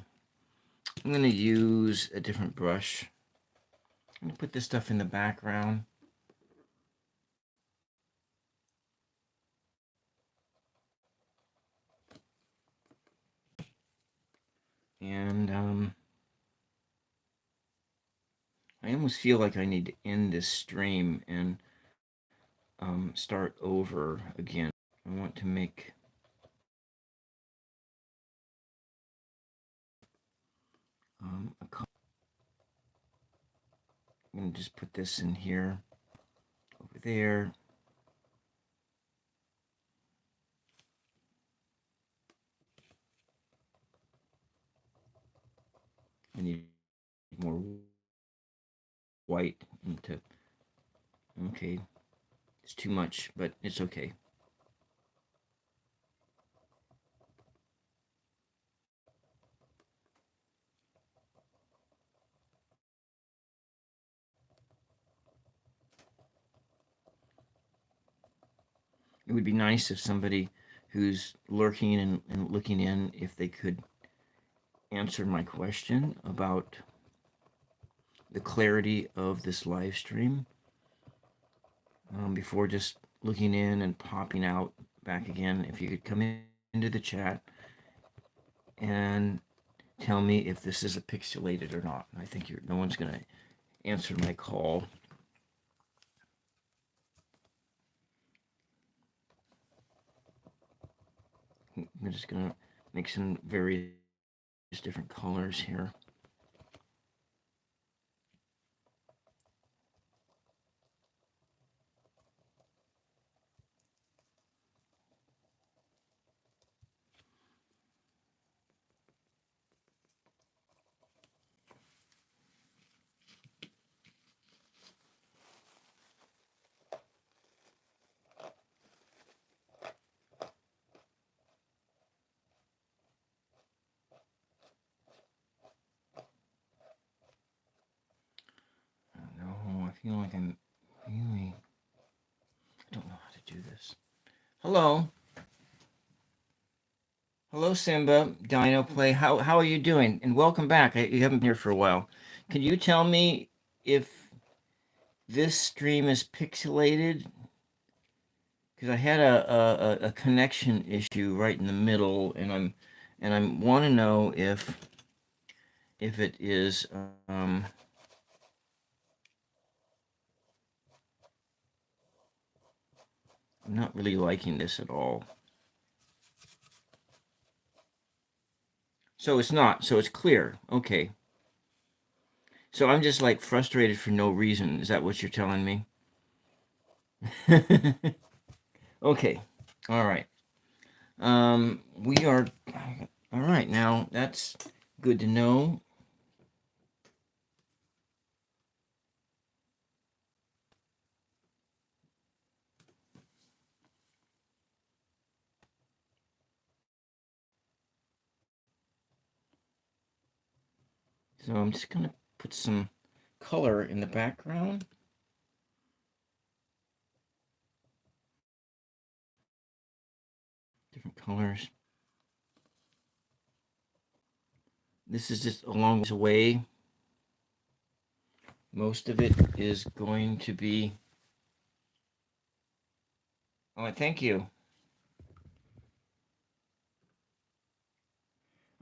Speaker 1: I'm going to use a different brush. I'm going to put this stuff in the background. And I almost feel like I need to end this stream and start over again. I want to make a color. I'm going to just put this in here, over there. I need more white into, okay, it's too much, but it's okay. It would be nice if somebody who's lurking and looking in, if they could answer my question about the clarity of this live stream before just looking in and popping out back again. If you could come into the chat and tell me if this is a pixelated or not. I think no one's going to answer my call. I'm just going to make some various different colors here. No, I feel like I'm really... I don't know how to do this. Hello. Hello, Simba, Dino Play. How are you doing? And welcome back. You haven't been here for a while. Can you tell me if this stream is pixelated? Because I had a connection issue right in the middle, and I want to know if it is. I'm not really liking this at all. So it's not. So it's clear. Okay. So I'm just like frustrated for no reason. Is that what you're telling me? Okay. All right. We are all right now. That's good to know. So I'm just gonna put some color in the background. Different colors. This is just a long ways away. Most of it is going to be. Oh, thank you.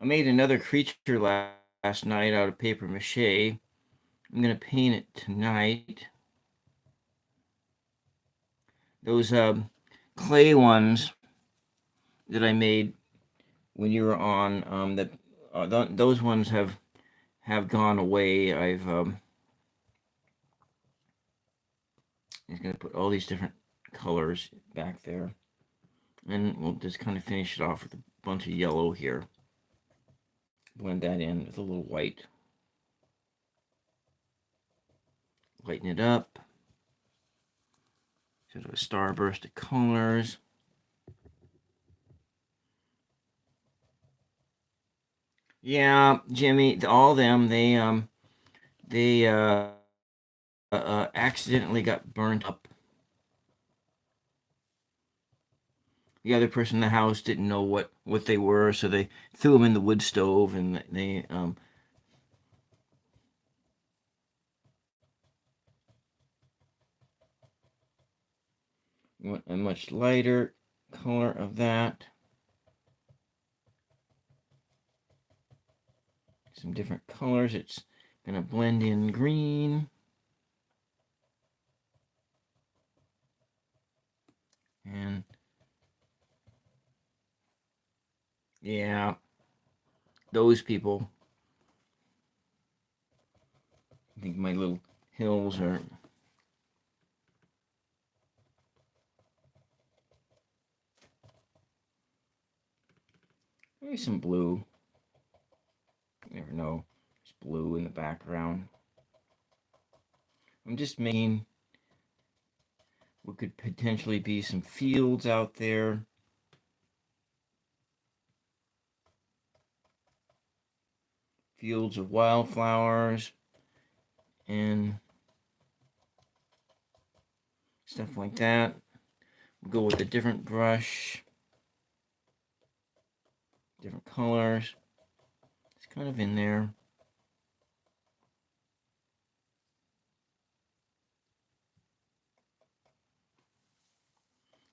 Speaker 1: I made another creature last night out of paper mache. I'm gonna paint it tonight. Those clay ones that I made when you were on, those ones have gone away. I've just gonna put all these different colors back there, and we'll just kind of finish it off with a bunch of yellow here. Blend that in with a little white. Lighten it up. Sort of a starburst of colors. Yeah, Jimmy, all of them, they accidentally got burnt up. The other person in the house didn't know what they were, so they threw them in the wood stove, and they want a much lighter color of that. Some different colors. It's gonna blend in green. And yeah, those people. I think my little hills are. Maybe some blue. You never know. There's blue in the background. I'm just making what could potentially be some fields out there. Fields of wildflowers and stuff like that. Go with a different brush, different colors. It's kind of in there.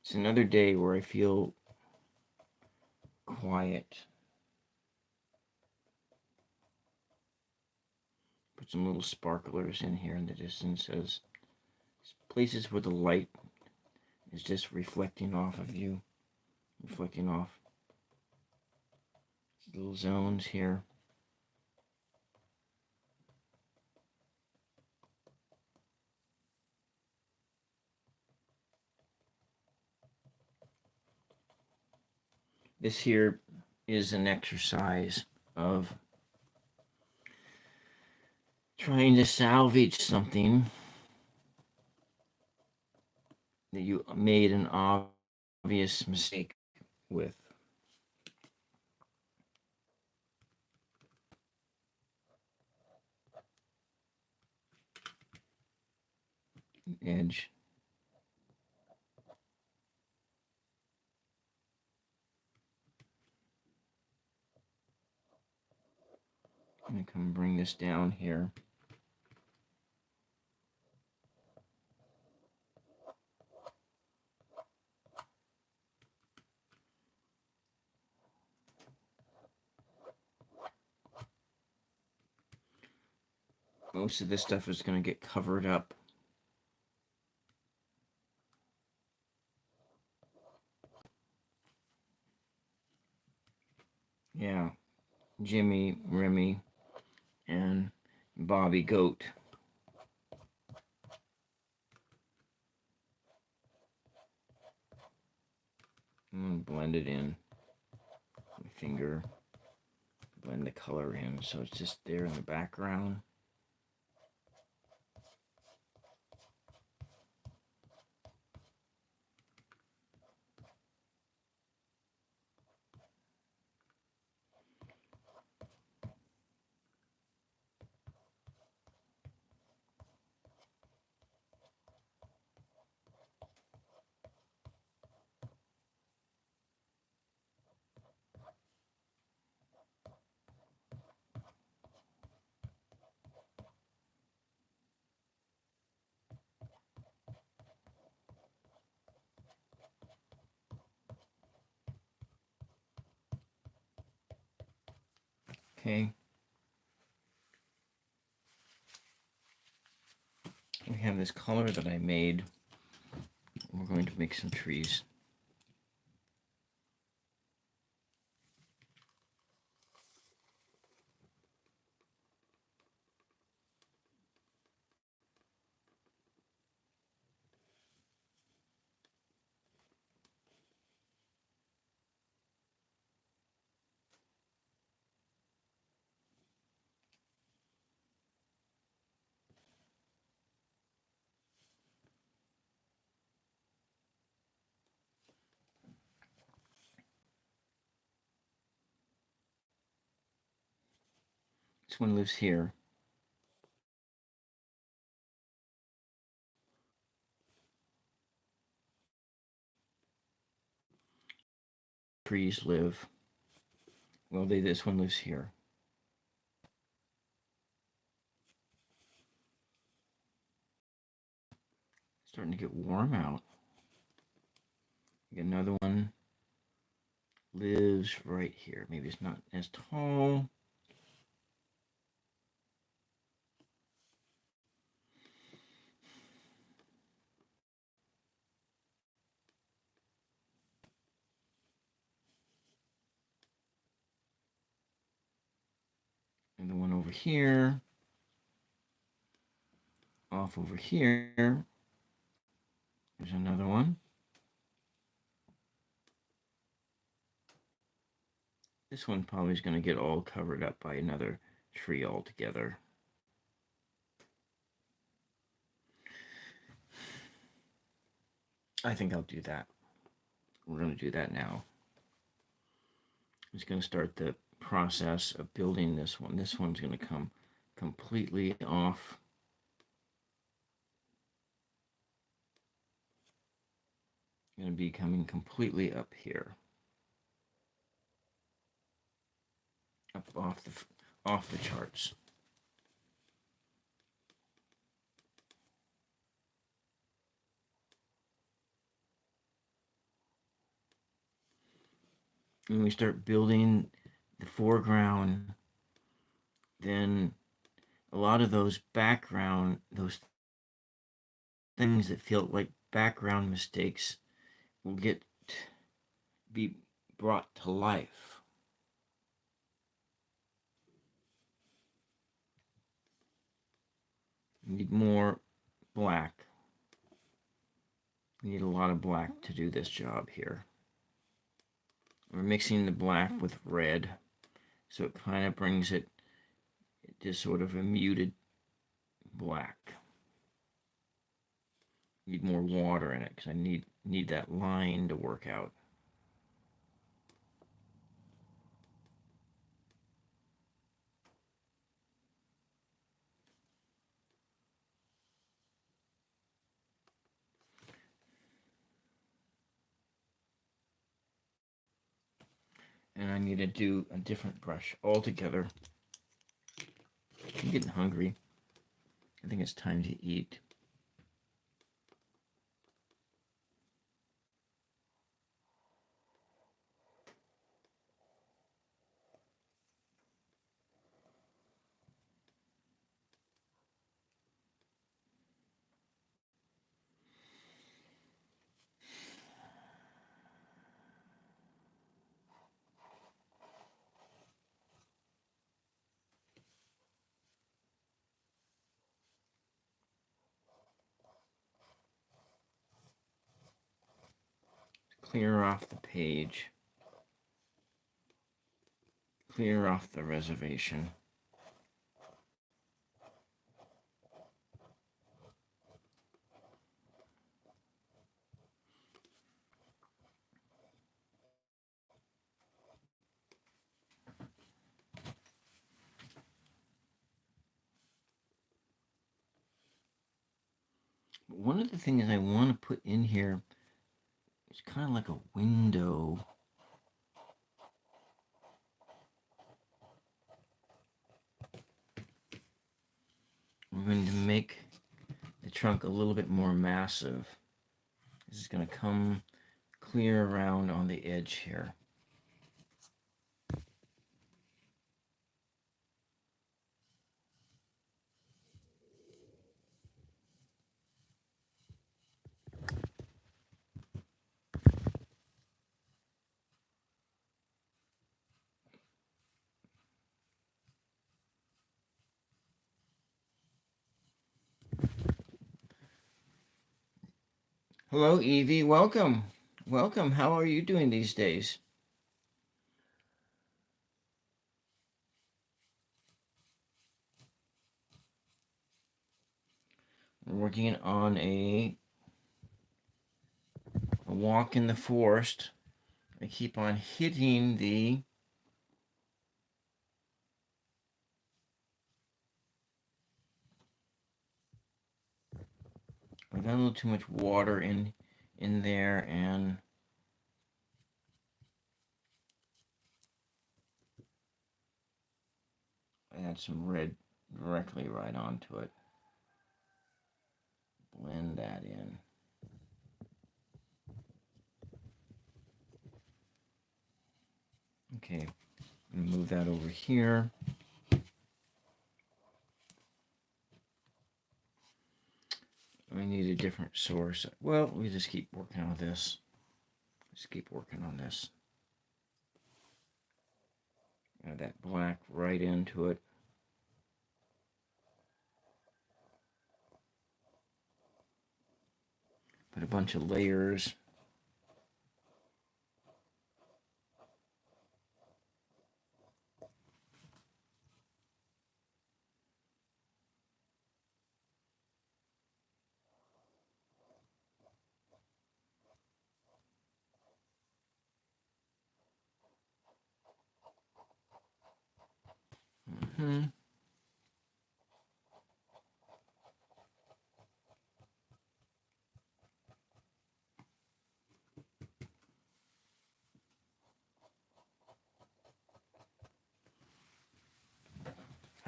Speaker 1: It's another day where I feel quiet. Put some little sparklers in here in the distance as places where the light is just reflecting off of you, reflecting off little zones here. This here is an exercise of trying to salvage something that you made an obvious mistake with. Edge. I'm going to come bring this down here. Most of this stuff is going to get covered up. Yeah, Jimmy, Remy, and Bobby Goat. I'm going to blend it in. My finger. Blend the color in so it's just there in the background. Okay. We have this color that I made. We're going to make some trees. This one lives here. Trees live. Well, this one lives here. Starting to get warm out. Get another one lives right here. Maybe it's not as tall. And the one over here. Off over here. There's another one. This one probably is going to get all covered up by another tree altogether. I think I'll do that. We're going to do that now. I'm just going to start the process of building this one. This one's going to come completely off. going to be coming completely up here, up off the charts. When we start building the foreground, then a lot of those things that feel like background mistakes will be brought to life. You need more black. You need a lot of black to do this job here. We're mixing the black with red, so it kind of brings it to sort of a muted black. Need more water in it because I need that line to work out. And I need to do a different brush altogether. I'm getting hungry. I think it's time to eat. Clear off the page. Clear off the reservation. One of the things I want to put in here is kind of like a window. We're going to make the trunk a little bit more massive. This is going to come clear around on the edge here. Hello, Evie. Welcome. Welcome. How are you doing these days? We're working on a walk in the forest. I keep on hitting the I got a little too much water in there, and I add some red directly right onto it. Blend that in. Okay, move that over here. We need a different source. Well, we just keep working on this. Just keep working on this. Add that black right into it. Put a bunch of layers. Mm-hmm.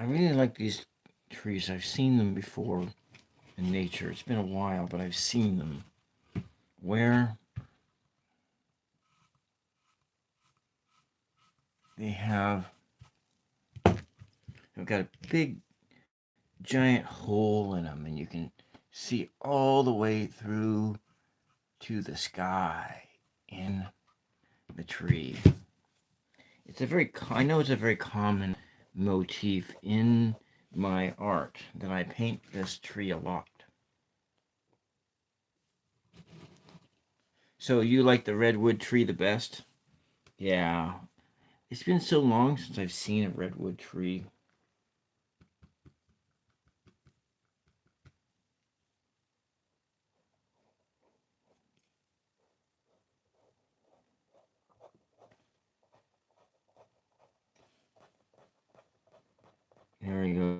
Speaker 1: I really like these trees. I've seen them before in nature. It's been a while, but I've seen them. Where they've got a big giant hole in them, and you can see all the way through to the sky in the tree. I know it's a very common motif in my art that I paint this tree a lot. So you like the redwood tree the best? Yeah. It's been so long since I've seen a redwood tree. There we go.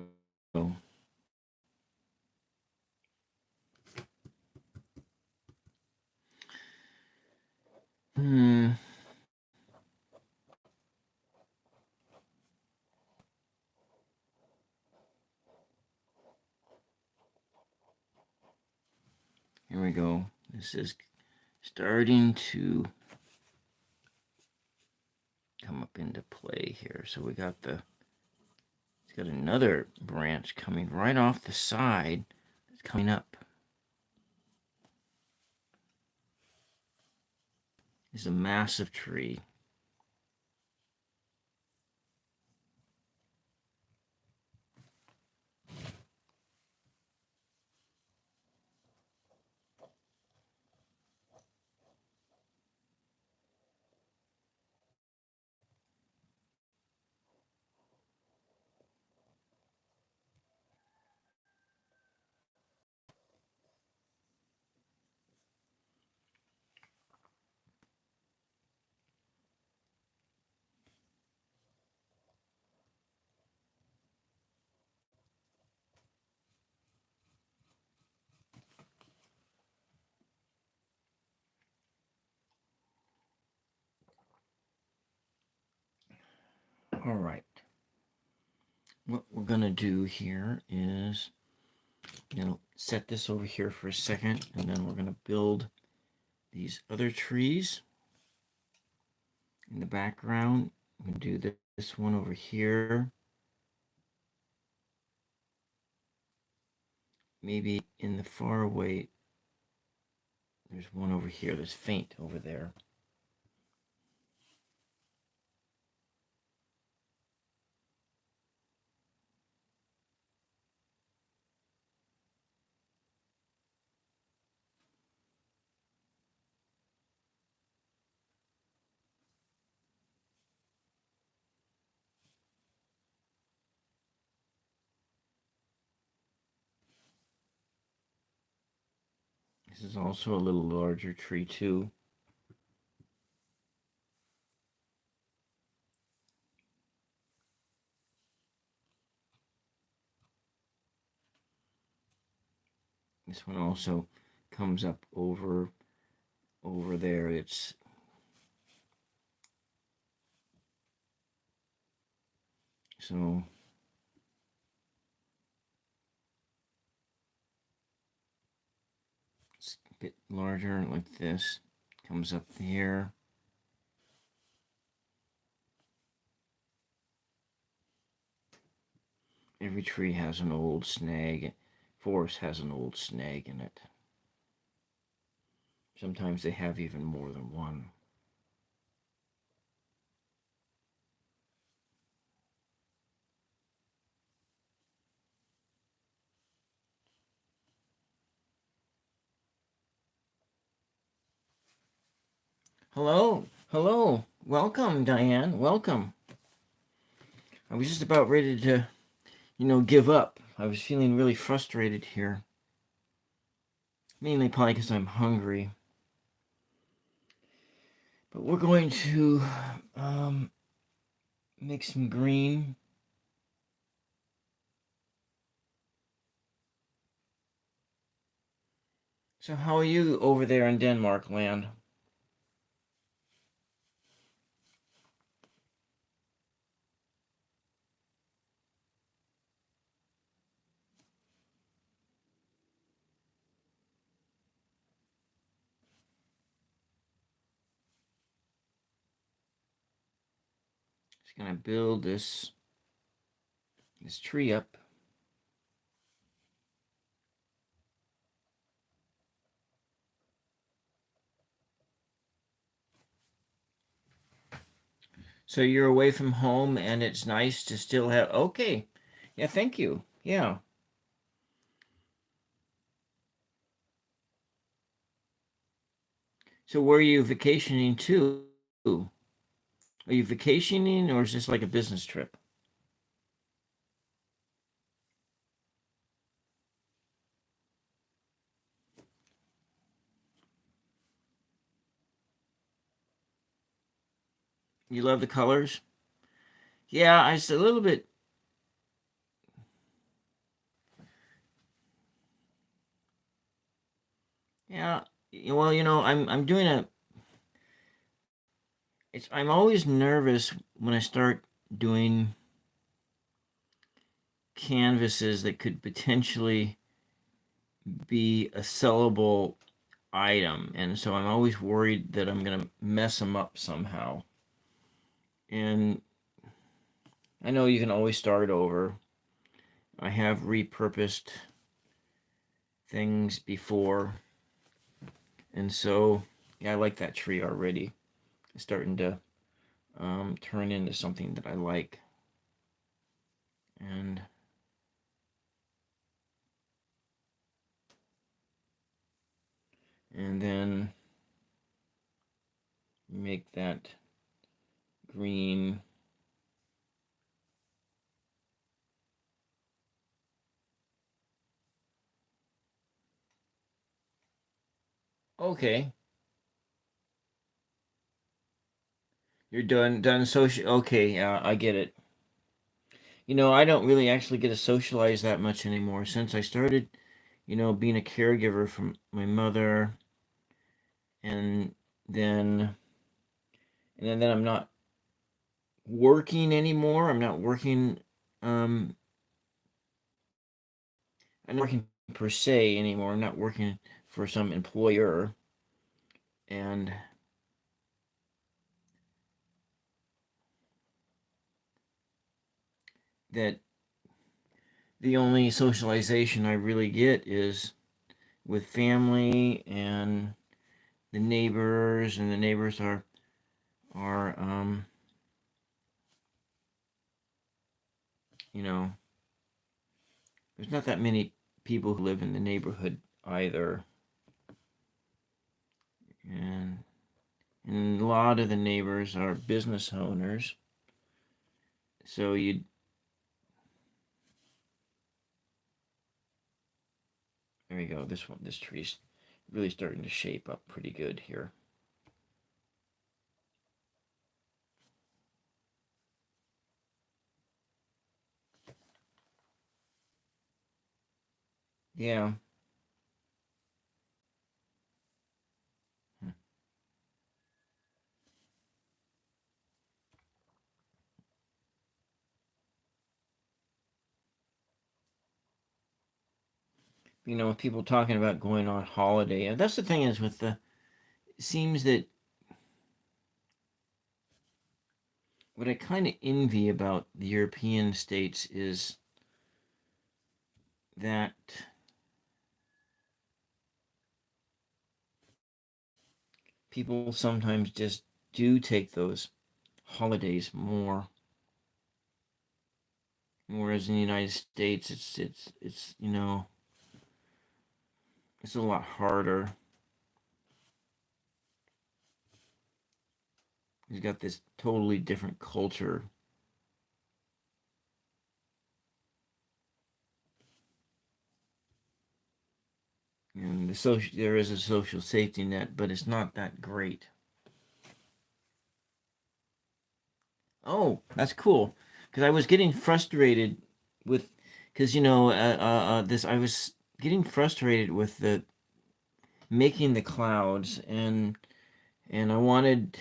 Speaker 1: Hmm. Here we go. This is starting to come up into play here. So we got it's got another branch coming right off the side. It's coming up. It's a massive tree. All right. What we're going to do here is set this over here for a second, and then we're going to build these other trees in the background. I'm going to do this one over here. Maybe in the far away, there's one over here that's faint over there. This is also a little larger tree too. This one also comes up over there. It's so it's a bit larger like this. Comes up here. Every tree has an old snag. Forest has an old snag in it. Sometimes they have even more than one. Hello, hello. Welcome, Diane. Welcome. I was just about ready to, give up. I was feeling really frustrated here. Mainly probably because I'm hungry. But we're going to make some green. So how are you over there in Denmark land? Just gonna build this tree up. So you're away from home and it's nice to still have, okay. Yeah, thank you. Yeah. So where are you vacationing to? Are you vacationing or is this like a business trip? You love the colors? Yeah, it's a little bit. Yeah. Well, I'm doing a. I'm always nervous when I start doing canvases that could potentially be a sellable item, and so I'm always worried that I'm gonna mess them up somehow. And I know you can always start over. I have repurposed things before, and so yeah, I like that tree already. It's starting to turn into something that I like. And then make that green. Okay, you're done social. Okay, I get it. I don't really actually get to socialize that much anymore since I started, being a caregiver for my mother, and then then I'm not working anymore. I'm not working. Um, I'm not working per se anymore. I'm not working for some employer, and that the only socialization I really get is with family and the neighbors, and the neighbors are you know there's not that many people who live in the neighborhood either, and a lot of the neighbors are business owners. So there you go. This tree's really starting to shape up pretty good here. Yeah. With people talking about going on holiday, and that's the thing is with the it seems that what I kind of envy about the European states is that people sometimes just do take those holidays more. Whereas in the United States, it's it's a lot harder. He's got this totally different culture, and there is a social safety net, but it's not that great. Oh, that's cool. Because I was getting frustrated with, because this I was getting frustrated with the making the clouds, and I wanted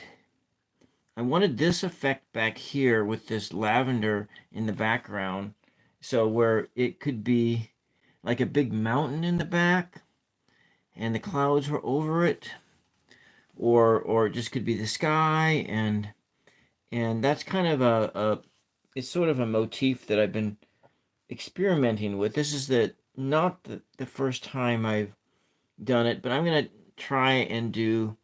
Speaker 1: this effect back here with this lavender in the background, so where it could be like a big mountain in the back, and the clouds were over it, or it just could be the sky, And that's kind of it's sort of a motif that I've been experimenting with. This is not the first time I've done it, but I'm going to try and do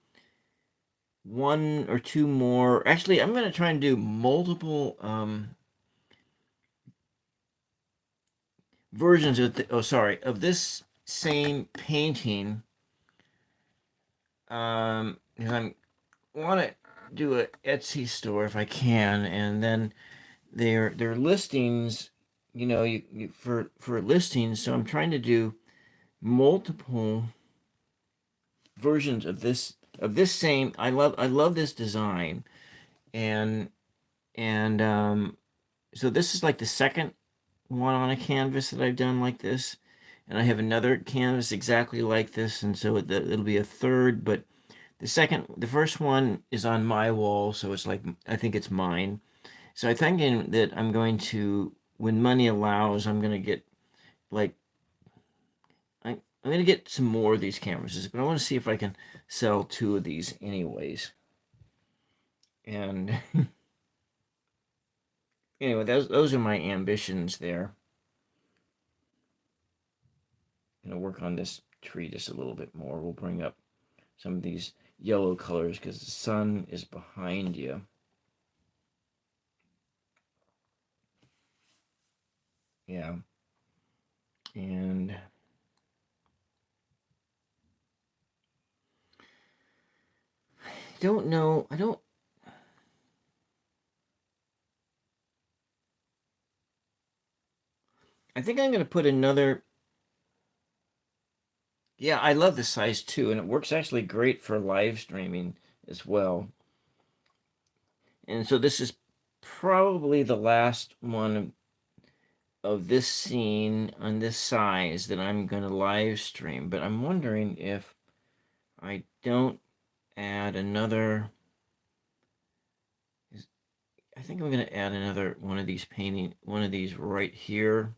Speaker 1: one or two more. Actually, I'm going to try and do multiple versions of of this same painting. Because I want to do a Etsy store if I can, and then their listings, for listings. So I'm trying to do multiple versions of this same. I love this design, and so this is like the second one on a canvas that I've done like this, and I have another canvas exactly like this, and so it'll be a third. But the first one is on my wall, so it's like I think it's mine. So I'm thinking that I'm going to, when money allows, I'm going to get like I'm going to get some more of these canvases, but I want to see if I can sell two of these anyways. And anyway, those are my ambitions there. I'm going to work on this tree just a little bit more. We'll bring up some of these yellow colors because the sun is behind you. Yeah. And I don't know. I think I'm going to put another. Yeah, I love the size too, and it works actually great for live streaming as well. And so this is probably the last one of this scene on this size that I'm going to live stream. But I'm wondering if I don't add another. I think I'm going to add another one of these right here.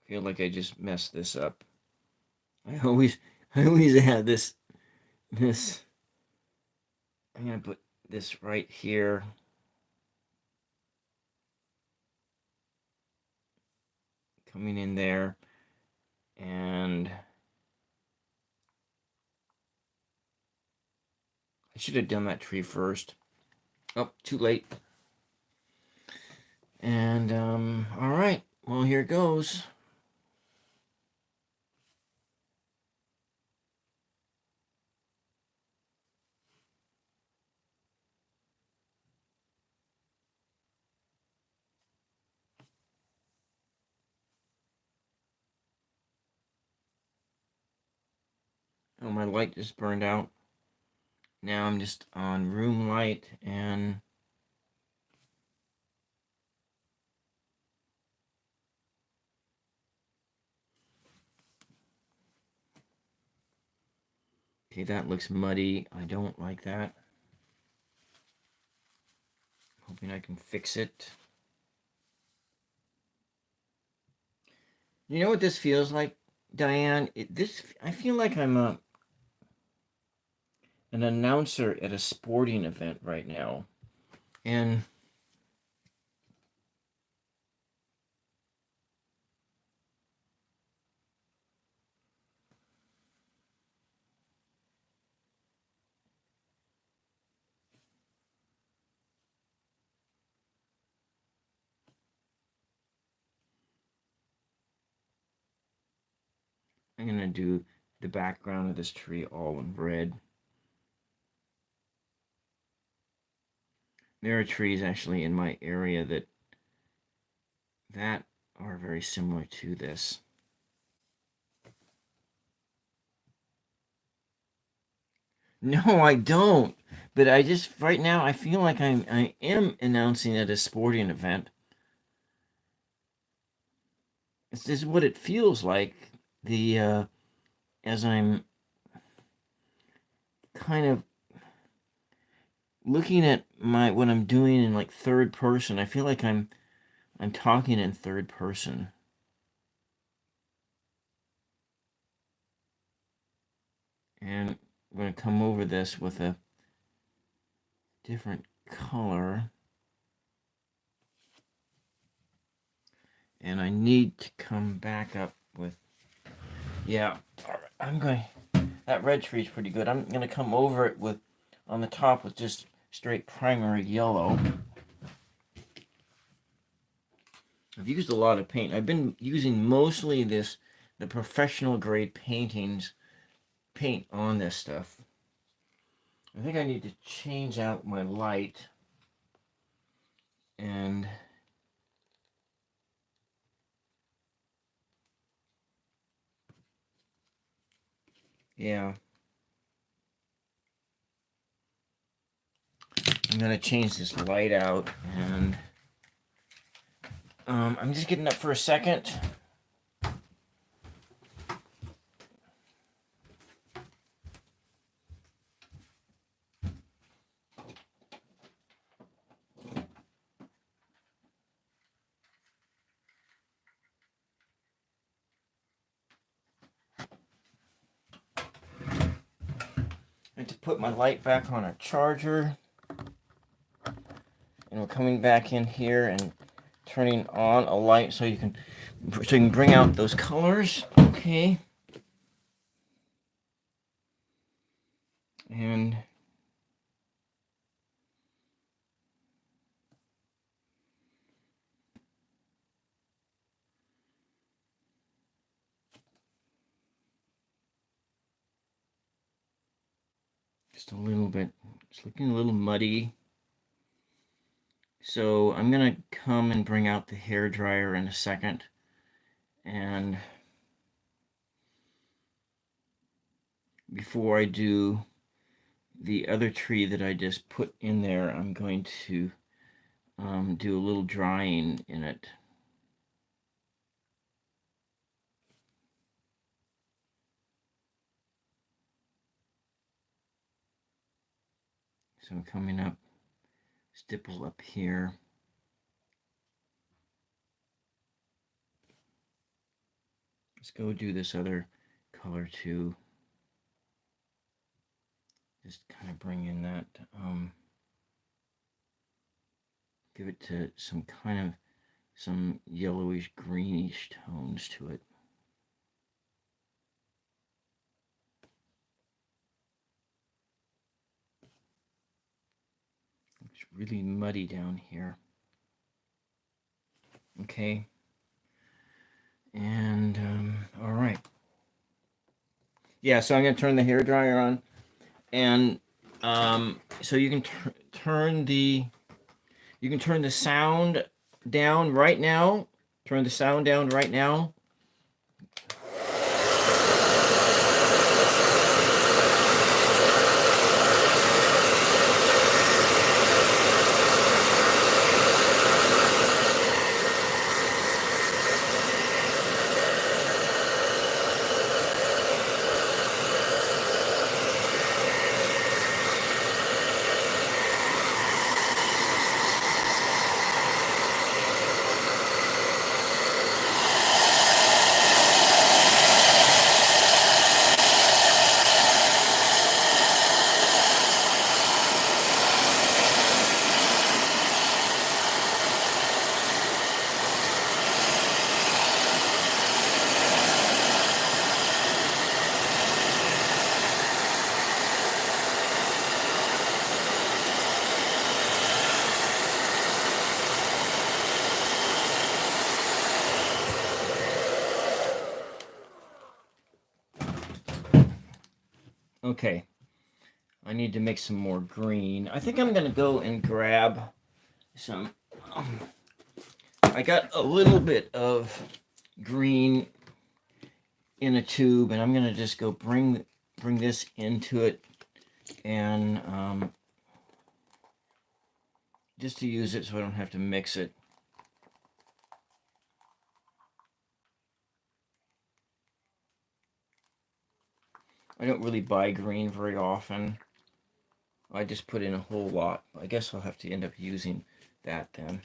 Speaker 1: I feel like I just messed this up. I always add this. I'm going to put this right here. Coming in there. And I should have done that tree first. Oh, too late. And all right. Well, here goes. Oh, my light just burned out. Now I'm just on room light and okay, that looks muddy. I don't like that. Hoping I can fix it. You know what this feels like, Diane? I feel like I'm an announcer at a sporting event right now. And I'm going to do the background of this tree all in red. There are trees actually in my area that are very similar to this. No, I don't. But I just right now I feel like I am announcing at a sporting event. This is what it feels like. The as I'm kind of looking at what I'm doing in like third person, I feel like I'm talking in third person. And I'm going to come over this with a different color. And I need to come back up with, yeah, all right, I'm going, that red tree's pretty good. I'm going to come over it with, on the top with just straight primary yellow. I've used a lot of paint. I've been using mostly the professional grade paint on this stuff. I think I need to change out my light and yeah, I'm gonna change this light out, and I'm just getting up for a second. I have to put my light back on a charger, and we're coming back in here and turning on a light so you can bring out those colors. Okay. And just a little bit, it's looking a little muddy. So I'm gonna come and bring out the hair dryer in a second, and before I do the other tree that I just put in there, I'm going to do a little drying in it. So I'm coming up, stipple up here. Let's go do this other color too. Just kind of bring in that, give it to some yellowish greenish tones to it. It's really muddy down here. Okay. And, all right. Yeah, so I'm going to turn the hair dryer on. And so you can turn the sound down right now. Turn the sound down right now. Okay, I need to mix some more green. I think I'm gonna go and grab some. I got a little bit of green in a tube, and I'm gonna just go bring this into it, and just to use it so I don't have to mix it. I don't really buy green very often. I just put in a whole lot. I guess I'll have to end up using that then.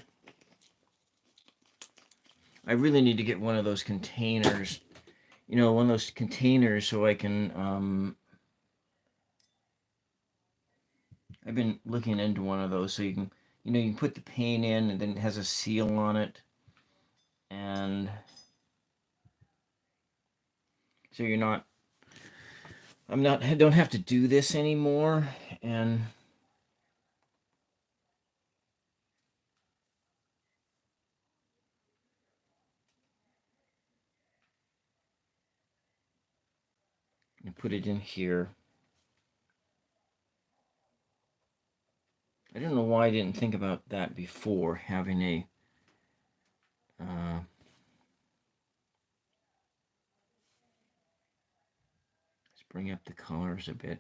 Speaker 1: I really need to get one of those containers, one of those containers so I can I've been looking into one of those, so you can, you know, you can put the paint in, and then it has a seal on it, and so you're not. I don't have to do this anymore, and I put it in here. I don't know why I didn't think about that before, having a let's bring up the colors a bit.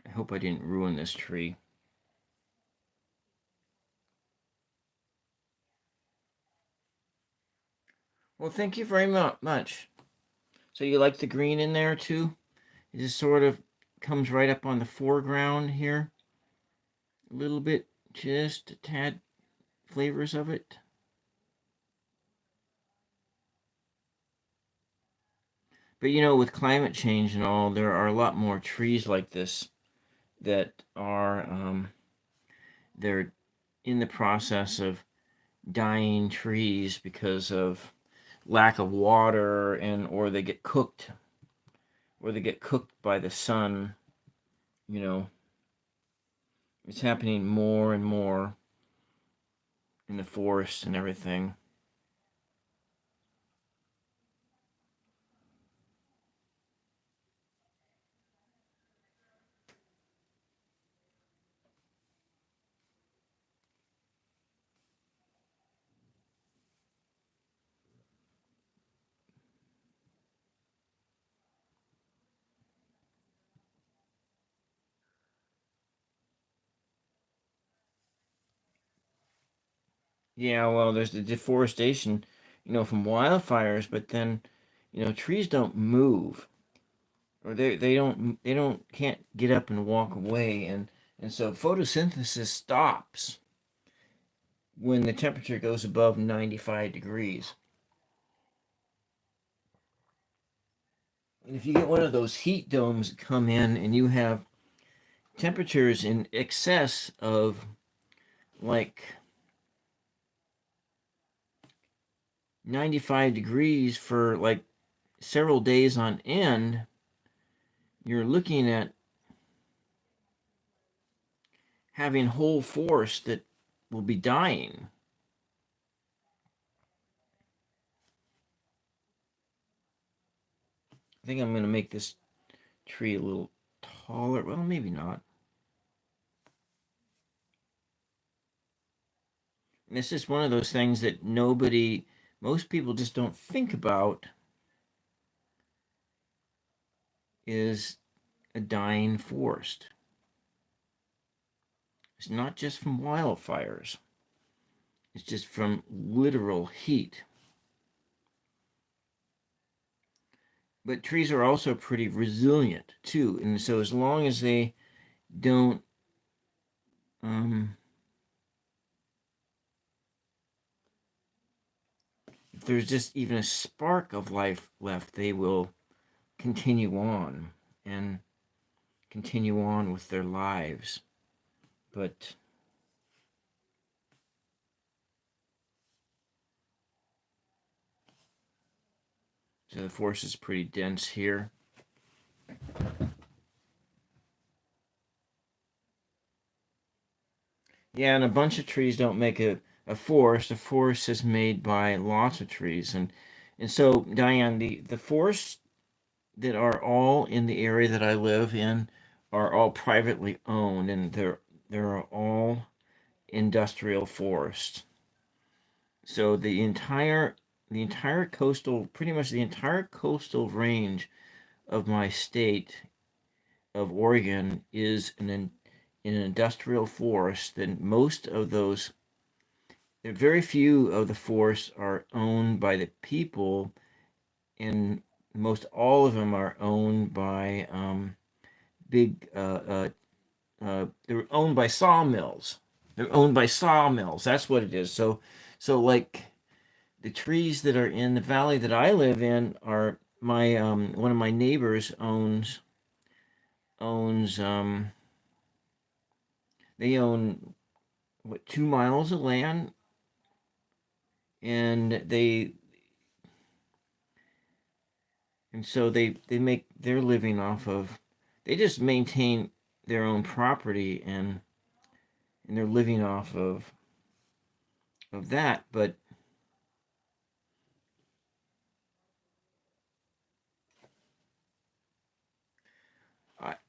Speaker 1: I hope I didn't ruin this tree. Well, thank you very much. So you like the green in there too? It just sort of comes right up on the foreground here. A little bit, just a tad flavors of it. But you know, with climate change and all, there are a lot more trees like this that are they're in the process of dying trees because of lack of water, and or they get cooked by the sun. You know, it's happening more and more in the forest and everything. Yeah, well, there's the deforestation, you know, from wildfires, but then, you know, trees don't move, or they don't can't get up and walk away, and so photosynthesis stops when the temperature goes above 95 degrees. And if you get one of those heat domes that come in and you have temperatures in excess of like 95 degrees for like several days on end, you're looking at having whole forests that will be dying. I think I'm going to make this tree a little taller. Well, maybe not. And it's just one of those things that most people just don't think about, is a dying forest. It's not just from wildfires, it's just from literal heat. But trees are also pretty resilient too. And so as long as they don't um, if there's just even a spark of life left, they will continue on and continue on with their lives. But so the forest is pretty dense here. Yeah, and a bunch of trees don't make a forest. A forest is made by lots of trees. And so, Diane, the forests that are all in the area that I live in are all privately owned, and they're all industrial forests. So the entire coastal, pretty much the entire coastal range of my state of Oregon is in an industrial forest. Then most of those, very few of the forests are owned by the people, and most all of them are owned by big. They're owned by sawmills. They're owned by sawmills. That's what it is. So like the trees that are in the valley that I live in are my one of my neighbors owns They own, what, 2 miles of land, and so they make their living off of, they just maintain their own property, and they're living off of that. But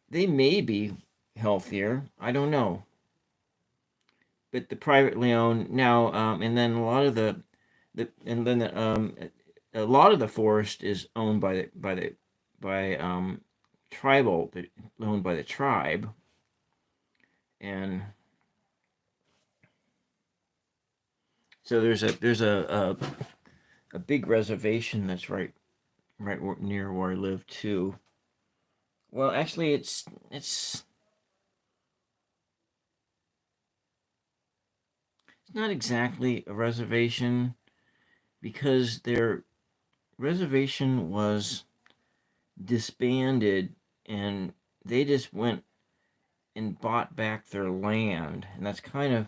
Speaker 1: they may be healthier. I don't know. But the privately owned now, and then a lot of a lot of the forest is owned by tribal, owned by the tribe, and so there's a big reservation that's right near where I live too. Well, actually, it's not exactly a reservation, because their reservation was disbanded, and they just went and bought back their land, and that's kind of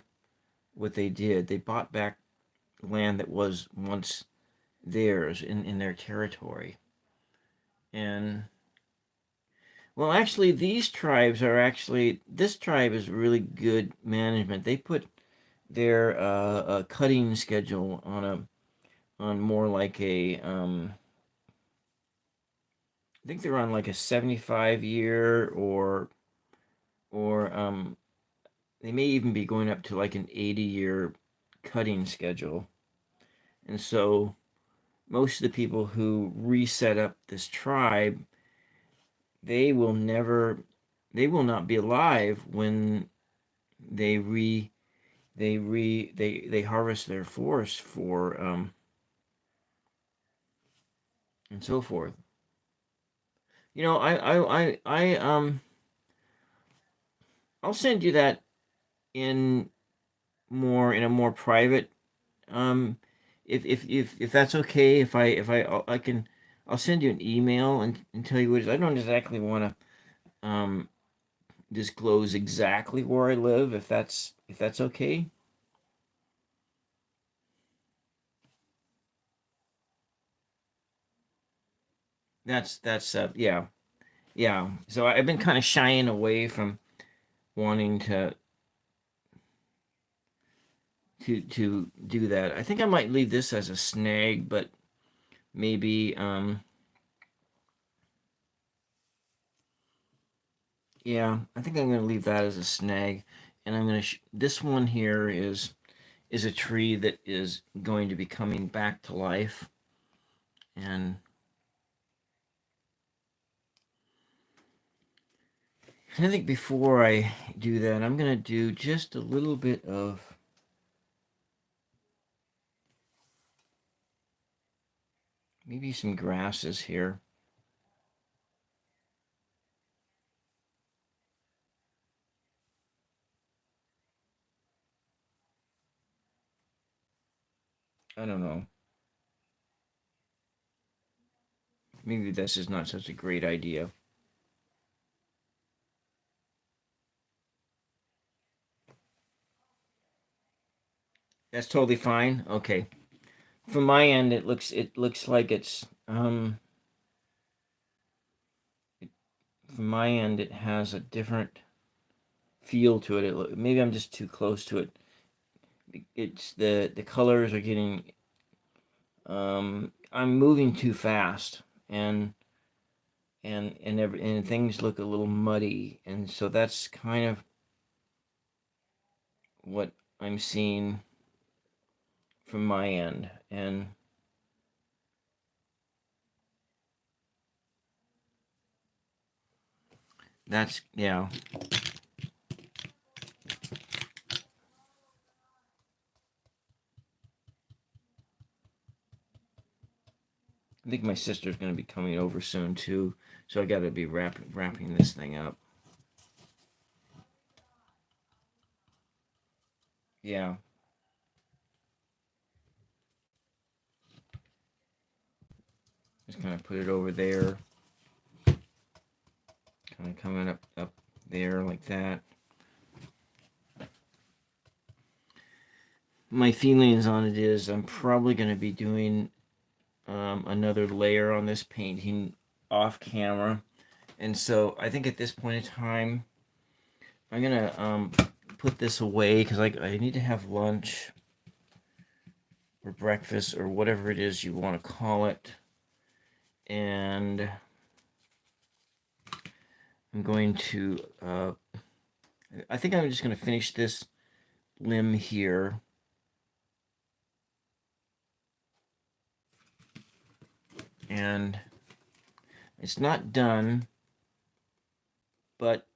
Speaker 1: what they did. They bought back land that was once theirs in their territory. And well, actually, this tribe is really good management. They put their cutting schedule on more like I think they're on like a 75 year, or they may even be going up to like an 80-year cutting schedule. And so most of the people who reset up this tribe, they will never they will not be alive when they harvest their forest for and so forth. I'll send you that in in a more private, um if that's okay, if I can, I'll send you an email and tell you what it is. I don't exactly want to disclose exactly where I live, if that's okay. That's yeah. Yeah. So I've been kind of shying away from wanting to do that. I think I might leave this as a snag, but maybe yeah, I think I'm going to leave that as a snag, and I'm going to this one here is a tree that is going to be coming back to life, and I think before I do that, I'm going to do just a little bit of maybe some grasses here. I don't know. Maybe this is not such a great idea. That's totally fine. Okay. From my end, it looks like it's from my end it has a different feel to it. Maybe I'm just too close to it. It's the colors are getting I'm moving too fast, and things look a little muddy, and so that's kind of what I'm seeing from my end. And that's, yeah. I think my sister's going to be coming over soon too, so I got to be wrapping this thing up. Yeah, just kind of put it over there, kind of coming up there like that. my feelings on it is I'm probably going to be doing another layer on this painting off camera. And so I think at this point in time, I'm going to put this away because I need to have lunch or breakfast or whatever it is you want to call it. And I'm going to, I think I'm just going to finish this limb here. And it's not done, but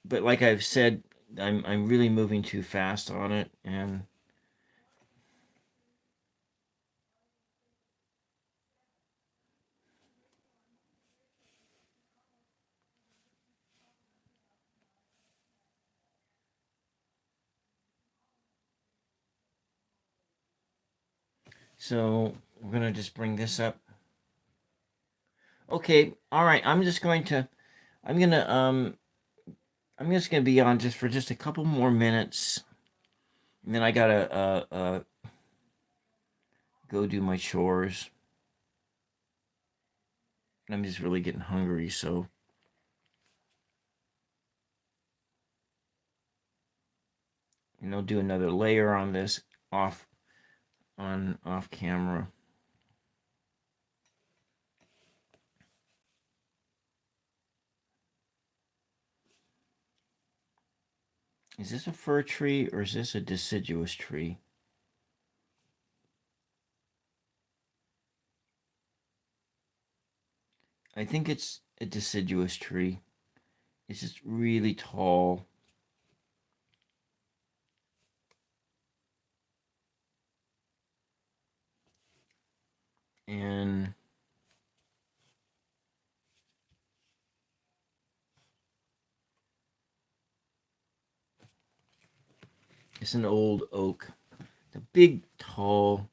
Speaker 1: like I've said, I'm really moving too fast on it, and so we're gonna just bring this up. Okay, all right. I'm just gonna I'm just gonna be on just for just a couple more minutes, and then I gotta go do my chores. I'm just really getting hungry, so I'll do another layer on this off camera. Is this a fir tree or is this a deciduous tree? I think it's a deciduous tree. It's just really tall. And it's an old oak. The big, tall,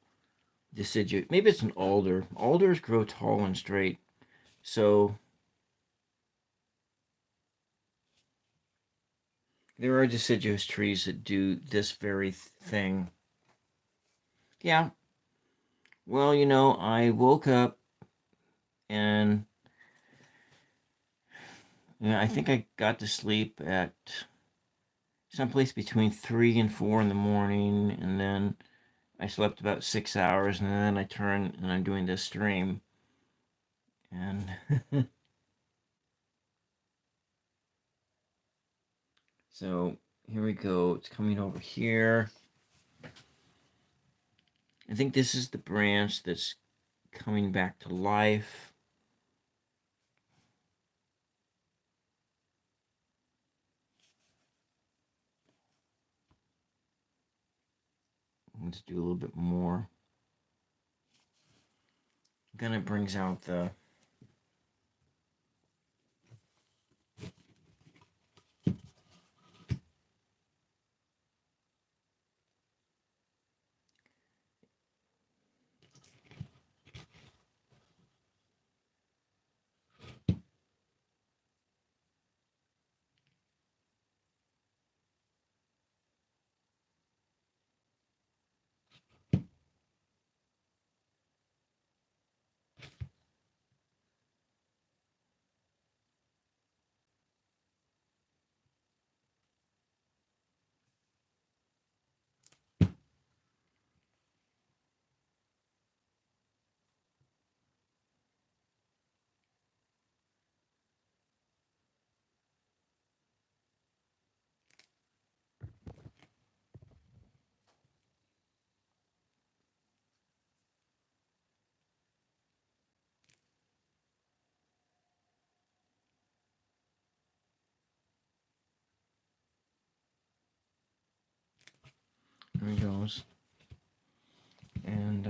Speaker 1: deciduous. Maybe it's an alder. Alders grow tall and straight. So there are deciduous trees that do this very thing. Yeah. Well, I woke up and I think I got to sleep at someplace between 3 and 4 in the morning, and then I slept about 6 hours, and then I turn and I'm doing this stream. And so here we go. It's coming over here. I think this is the branch that's coming back to life. Let's do a little bit more. Then it brings out the there he goes. And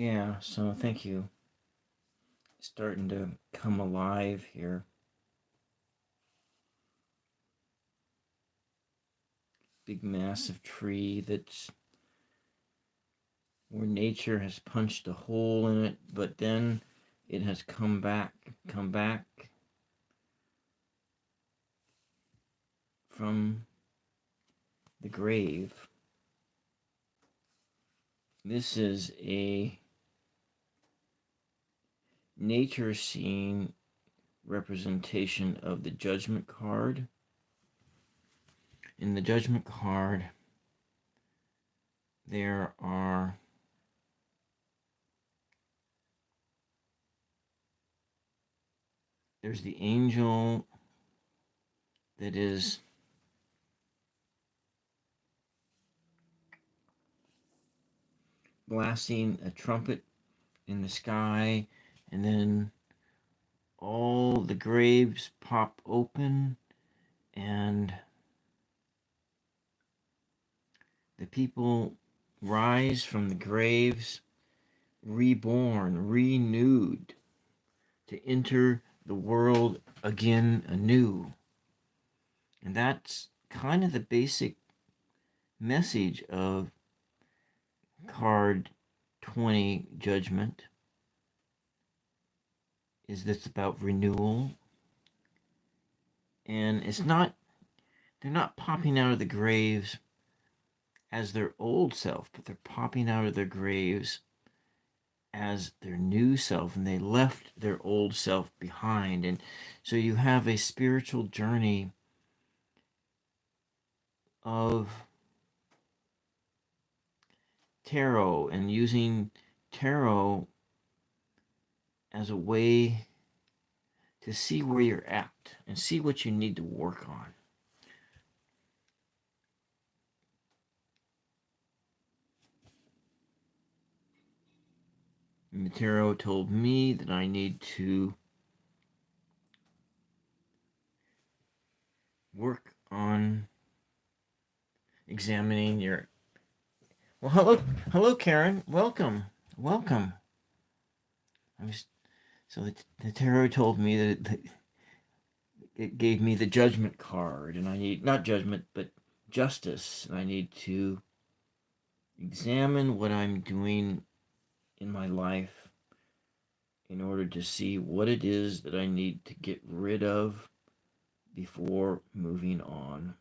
Speaker 1: Yeah, so thank you. Starting to come alive here. Big massive tree that's where nature has punched a hole in it, but then it has come back from the grave. This is a nature scene representation of the Judgment card. In the Judgment card, there's the angel that is blasting a trumpet in the sky, and then all the graves pop open, and the people rise from the graves, reborn, renewed, to enter the world again anew. And that's kind of the basic message of card 20, Judgment, is this about renewal. And they're not popping out of the graves as their old self, but they're popping out of their graves as their new self, and they left their old self behind. And so you have a spiritual journey of tarot, and using tarot as a way to see where you're at and see what you need to work on. And the tarot told me that I need to work on examining your... Well, hello, Karen. Welcome. So the tarot told me that it gave me the Judgment card, and I need, not judgment, but justice, and I need to examine what I'm doing in my life in order to see what it is that I need to get rid of before moving on.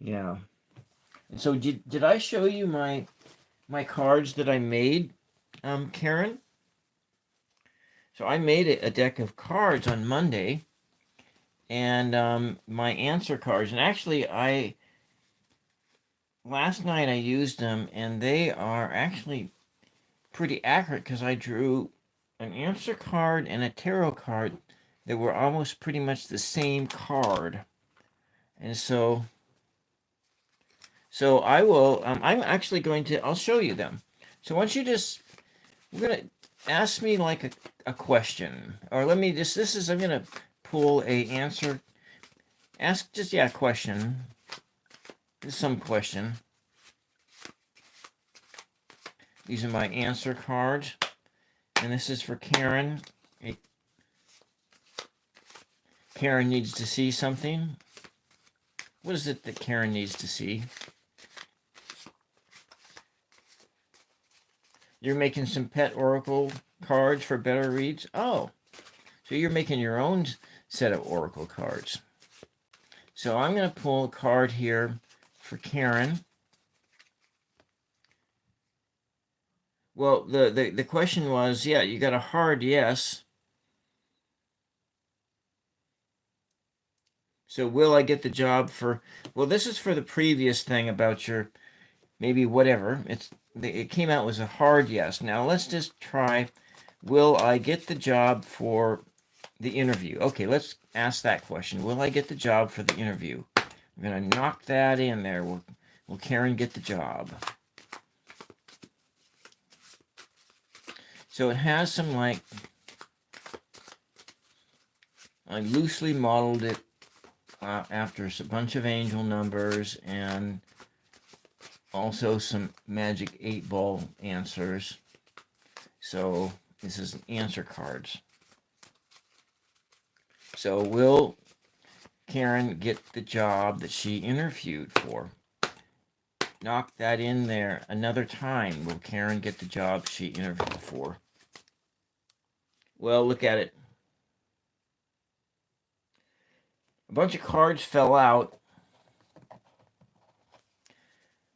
Speaker 1: Yeah. And so did I show you my cards that I made, Karen? So I made a deck of cards on Monday, and my answer cards, and actually last night I used them, and they are actually pretty accurate because I drew an answer card and a tarot card that were almost pretty much the same card. And so I will, I'm actually going to, I'll show you them. So once you just, we're going to ask me like a question, or let me just, I'm going to pull a answer, ask just, yeah, question, just some question. These are my answer cards, and this is for Karen. Karen needs to see something. What is it that Karen needs to see? You're making some pet oracle cards for better reads? Oh, so you're making your own set of oracle cards. So I'm going to pull a card here for Karen. Well, the question was, yeah, you got a hard yes. So will I get the job for... Well, this is for the previous thing about your... Maybe whatever. It came out as a hard yes. Now let's just try, will I get the job for the interview? Okay, let's ask that question. Will I get the job for the interview? I'm going to knock that in there. Will Karen get the job? So it has some, like, I loosely modeled it after a bunch of angel numbers and also some magic 8-ball answers. So this is answer cards. So will Karen get the job that she interviewed for? Knock that in there another time. Will Karen get the job she interviewed for? Well, look at it. A bunch of cards fell out.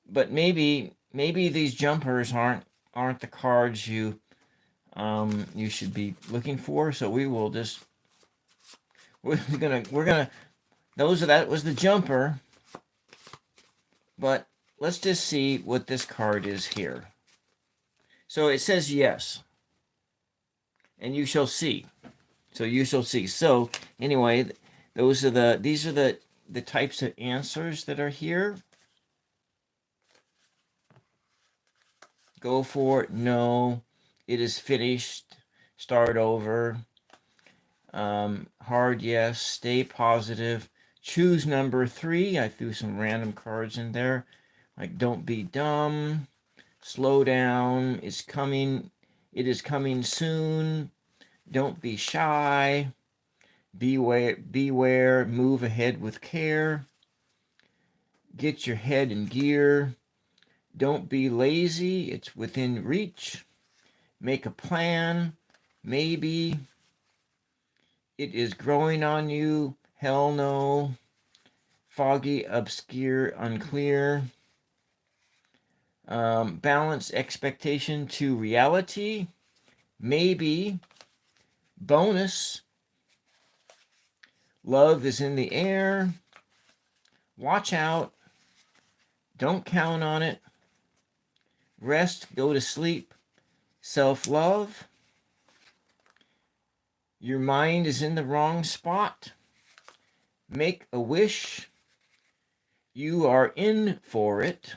Speaker 1: But maybe these jumpers aren't the cards you should be looking for. So we will just we're gonna that was the jumper. But let's just see what this card is here. So it says yes, and you shall see. So you shall see. So anyway, these are the types of answers that are here. Go for it. No. It is finished. Start over. Hard yes. Stay positive. Choose number 3. I threw some random cards in there. Like don't be dumb. Slow down. It's coming. It is coming soon. Don't be shy. Beware. Move ahead with care. Get your head in gear. Don't be lazy. It's within reach. Make a plan. Maybe. It is growing on you. Hell no. Foggy, obscure, unclear. Balance expectation to reality. Maybe. Bonus. Love is in the air. Watch out. Don't count on it. Rest, go to sleep. Self-love. Your mind is in the wrong spot. Make a wish. You are in for it.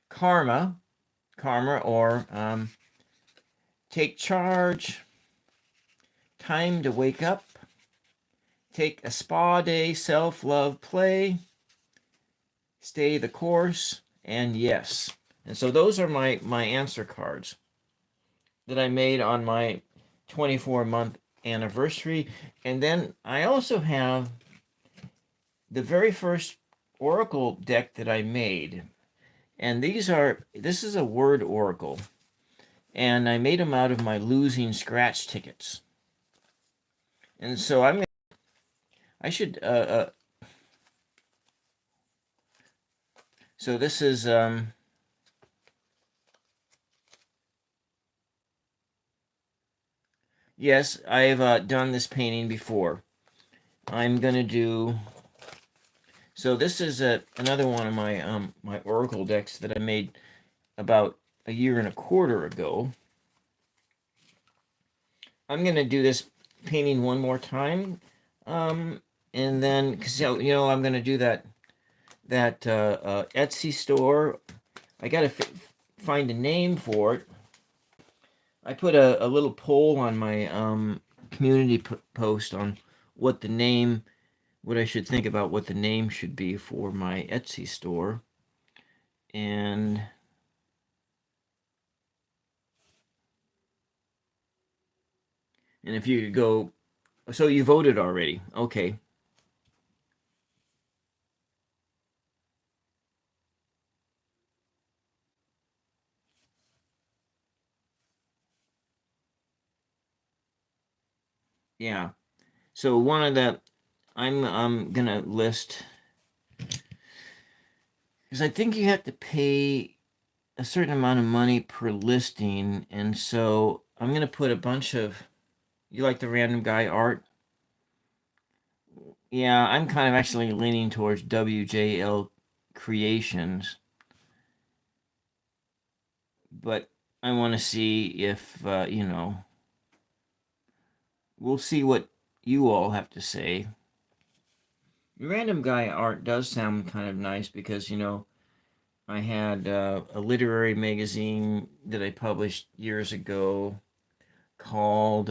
Speaker 1: Karma or take charge. Time to wake up. Take a spa day, self-love play. Stay the course, and yes. And so those are my answer cards that I made on my 24-month anniversary. And then I also have the very first oracle deck that I made. And this is a word oracle. And I made them out of my losing scratch tickets. And so so this is yes, I've done this painting before. I'm gonna do. So this is another one of my my oracle decks that I made about a year and a quarter ago. I'm gonna do this painting one more time, and then because I'm gonna do that Etsy store. I gotta find a name for it. I put a little poll on my community post on what I should think about what the name should be for my Etsy store. And if you could go, so you voted already. Okay. Yeah. So one of the, I'm gonna list, because I think you have to pay a certain amount of money per listing, and so I'm gonna put a bunch of, you like the random guy art? Yeah, I'm kind of actually leaning towards WJL Creations, but I want to see if we'll see what you all have to say. Random guy art does sound kind of nice because I had a literary magazine that I published years ago called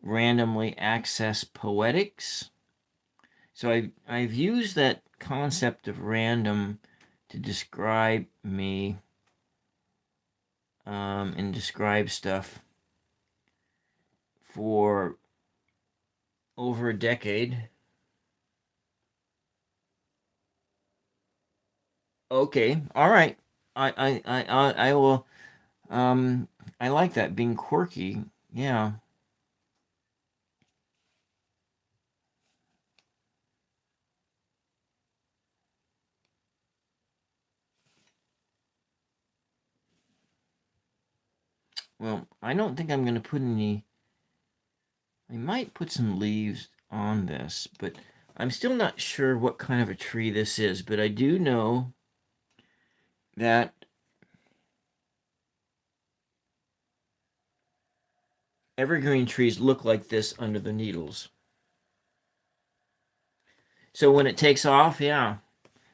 Speaker 1: Randomly Access Poetics. So I've used that concept of random to describe me and describe stuff for over a decade. Okay, all right. I will. I like that being quirky. Yeah. Well, I don't think I'm gonna put any. I might put some leaves on this, but I'm still not sure what kind of a tree this is. But I do know that evergreen trees look like this under the needles. So when it takes off, yeah,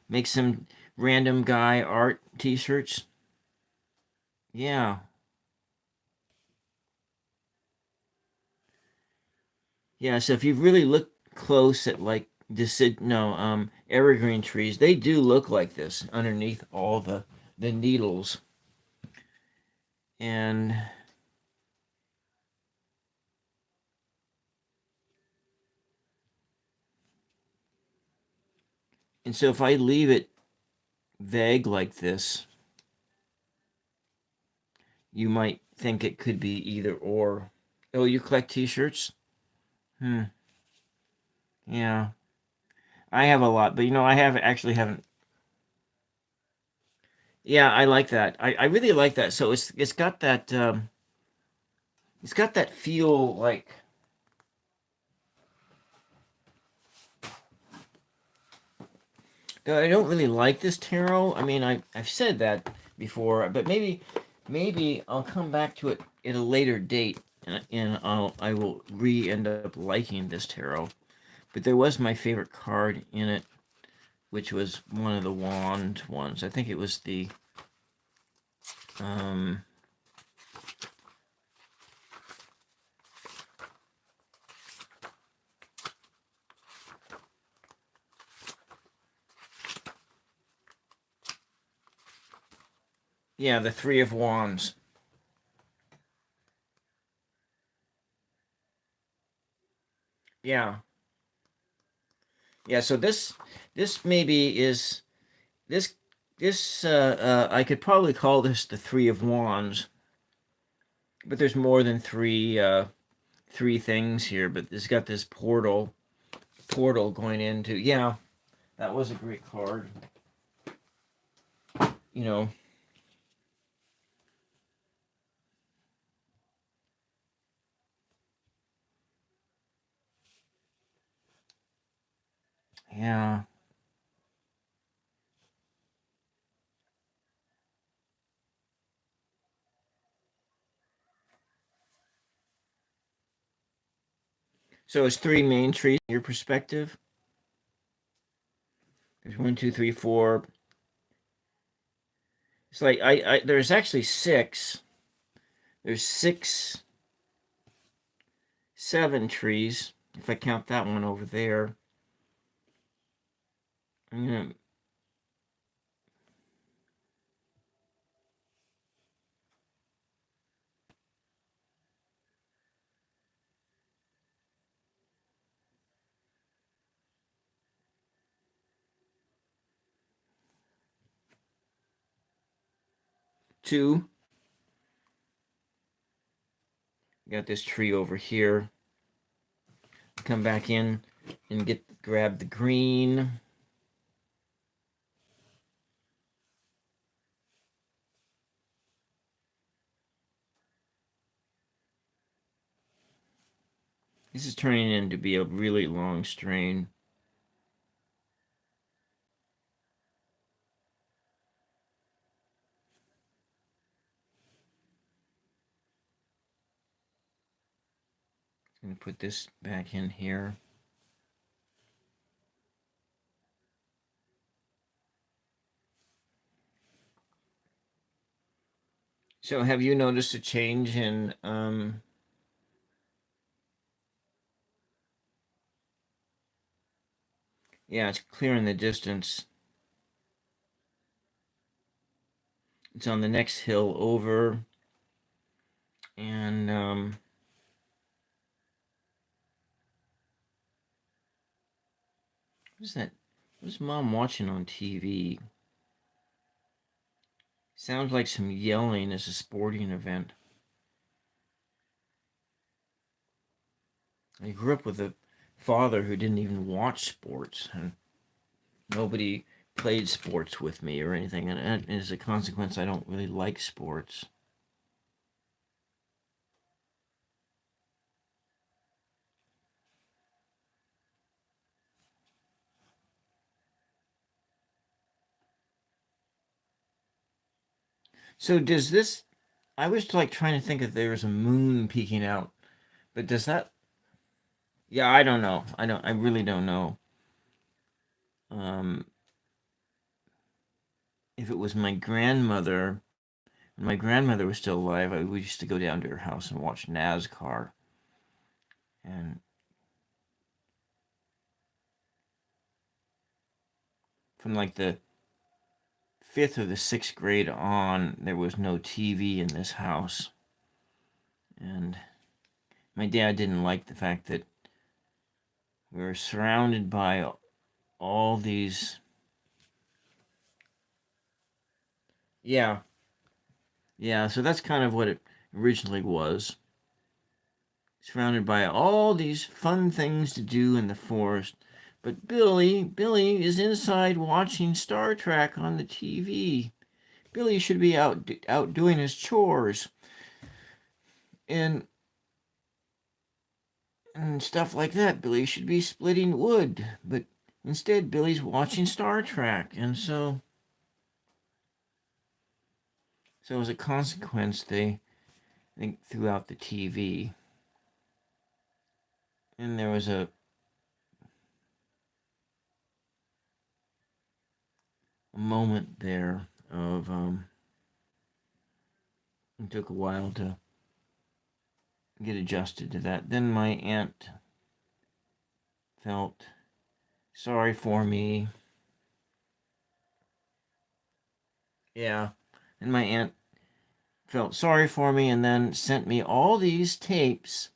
Speaker 1: make some random guy art t-shirts. Yeah. Yeah, so if you really look close at like evergreen trees, they do look like this underneath all the needles. And so if I leave it vague like this, you might think it could be either or. Oh, you collect t-shirts? Hmm. Yeah. I have a lot, but I haven't. Yeah, I like that. I really like that. So it's got that feel like. I don't really like this tarot. I mean, I've said that before, but maybe I'll come back to it at a later date, and I will end up liking this tarot. But there was my favorite card in it, which was one of the wand ones. I think it was the um, yeah, the Three of Wands. Yeah, yeah. So this maybe is this I could probably call this the Three of Wands, but there's more than three things here. But it's got this portal going into. Yeah, that was a great card. You know. Yeah. So it's three main trees in your perspective. There's one, two, three, four. It's like I there's actually six. There's six, seven trees if I count that one over there. I'm gonna two. Got this tree over here. Come back in and grab the green. This is turning into be a really long strain. I'm gonna put this back in here. So have you noticed a change in Yeah, it's clear in the distance. It's on the next hill over, and what is that? What's Mom watching on TV? Sounds like some yelling as a sporting event. I grew up with a father who didn't even watch sports, and nobody played sports with me or anything, and as a consequence, I don't really like sports. So does this? I was like trying to think if there was a moon peeking out, but does that? Yeah, I don't know. I don't. I really don't know. Um, if it was my grandmother, when my grandmother was still alive, we used to go down to her house and watch NASCAR, and from like the fifth or the sixth grade on, there was no TV in this house, and my dad didn't like the fact that we were surrounded by all these. Yeah, yeah. So that's kind of what it originally was. Surrounded by all these fun things to do in the forest. But Billy is inside watching Star Trek on the TV. Billy should be out doing his chores and and stuff like that. Billy should be splitting wood, but instead Billy's watching Star Trek, and so as a consequence, they threw out the TV, and there was a moment there of it took a while to get adjusted to that. Then my aunt felt sorry for me. Yeah. And my aunt felt sorry for me and then sent me all these tapes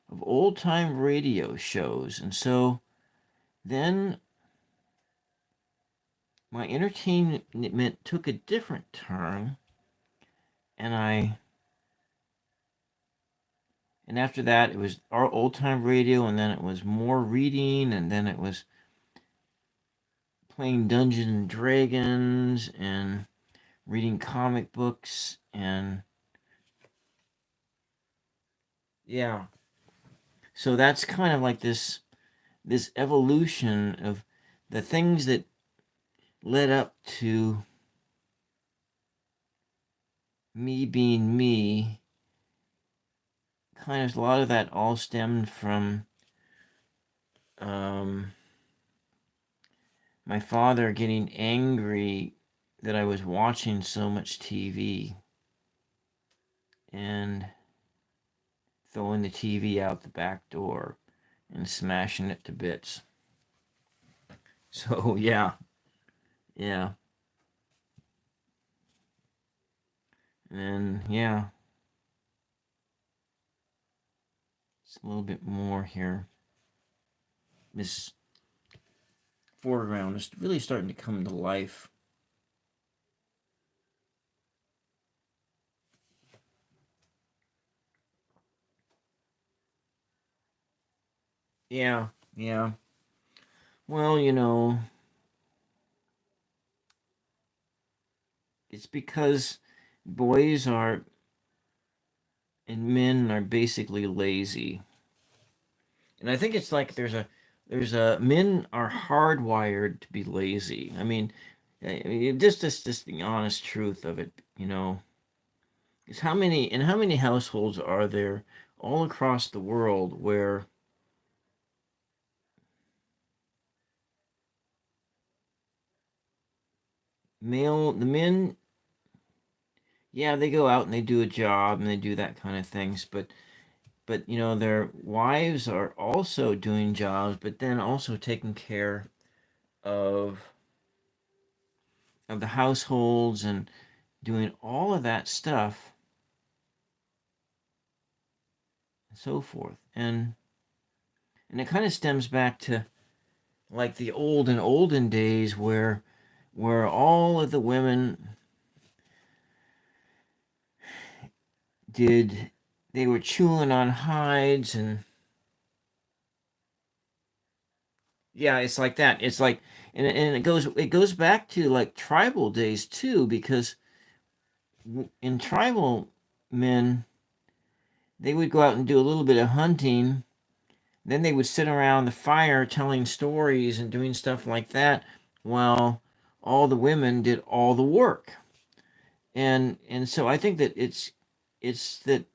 Speaker 1: of old time radio shows. And so then my entertainment took a different turn, and after that it was our old time radio, and then it was more reading, and then it was playing Dungeons and Dragons and reading comic books, and yeah. So that's kind of like this evolution of the things that led up to me being me. Kind of a lot of that all stemmed from um, my father getting angry that I was watching so much TV and throwing the TV out the back door and smashing it to bits. So yeah, yeah, and yeah, it's a little bit more here. This foreground is really starting to come to life. Yeah, yeah. Well, it's because boys are and men are basically lazy. And I think it's like there's a men are hardwired to be lazy. Just the honest truth of it, is how many households are there all across the world where the men, yeah, they go out and they do a job and they do that kind of things, but their wives are also doing jobs, but then also taking care of the households and doing all of that stuff and so forth. And it kind of stems back to like the olden days where all of the women did they were chewing on hides. And yeah, it's like that. It's like, and it goes back to like tribal days too, because in tribal men, they would go out and do a little bit of hunting. Then they would sit around the fire telling stories and doing stuff like that, while all the women did all the work. And so I think that it's that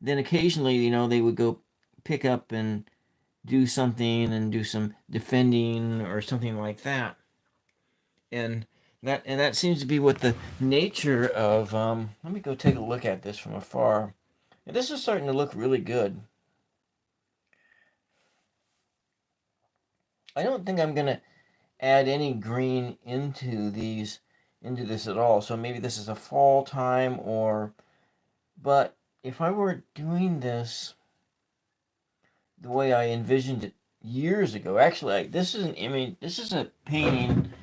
Speaker 1: then occasionally, they would go pick up and do something and do some defending or something like that. And that seems to be what the nature of let me go take a look at this from afar. And this is starting to look really good. I don't think I'm gonna add any green into this at all. So maybe this is a fall time, but if I were doing this the way I envisioned it years ago, actually, this is an image. This is a painting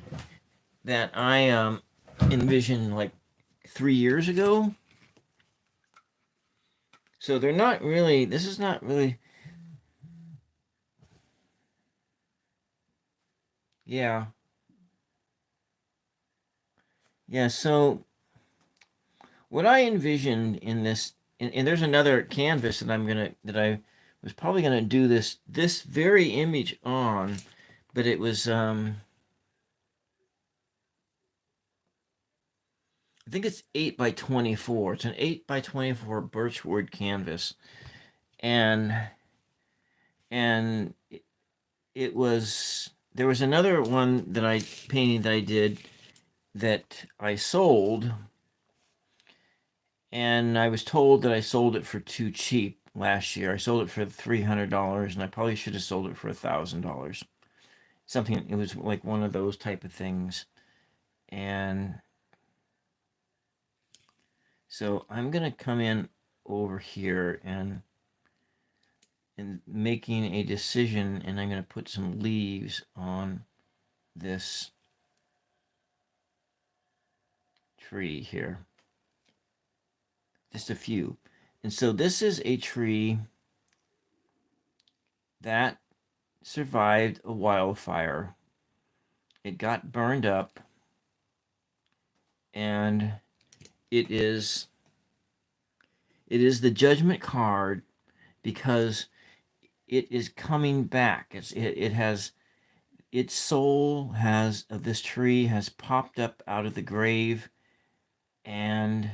Speaker 1: that I envisioned like 3 years ago. So they're not really. This is not really. Yeah, yeah. So what I envisioned in this, and there's another canvas that I was probably gonna do this very image on, but it was I think it's 8 by 24. It's an 8 by 24 birchwood canvas, and and it was there was another one that I painting that I did that I sold, and I was told that I sold it for too cheap last year. I sold it for $300, and I probably should have sold it for $1,000. Something, it was like one of those type of things. And so I'm gonna come in over here and making a decision, and I'm gonna put some leaves on this tree here. Just a few. And so this is a tree that survived a wildfire. It got burned up, and it is the judgment card, because it is coming back. It has its soul has of this tree has popped up out of the grave, and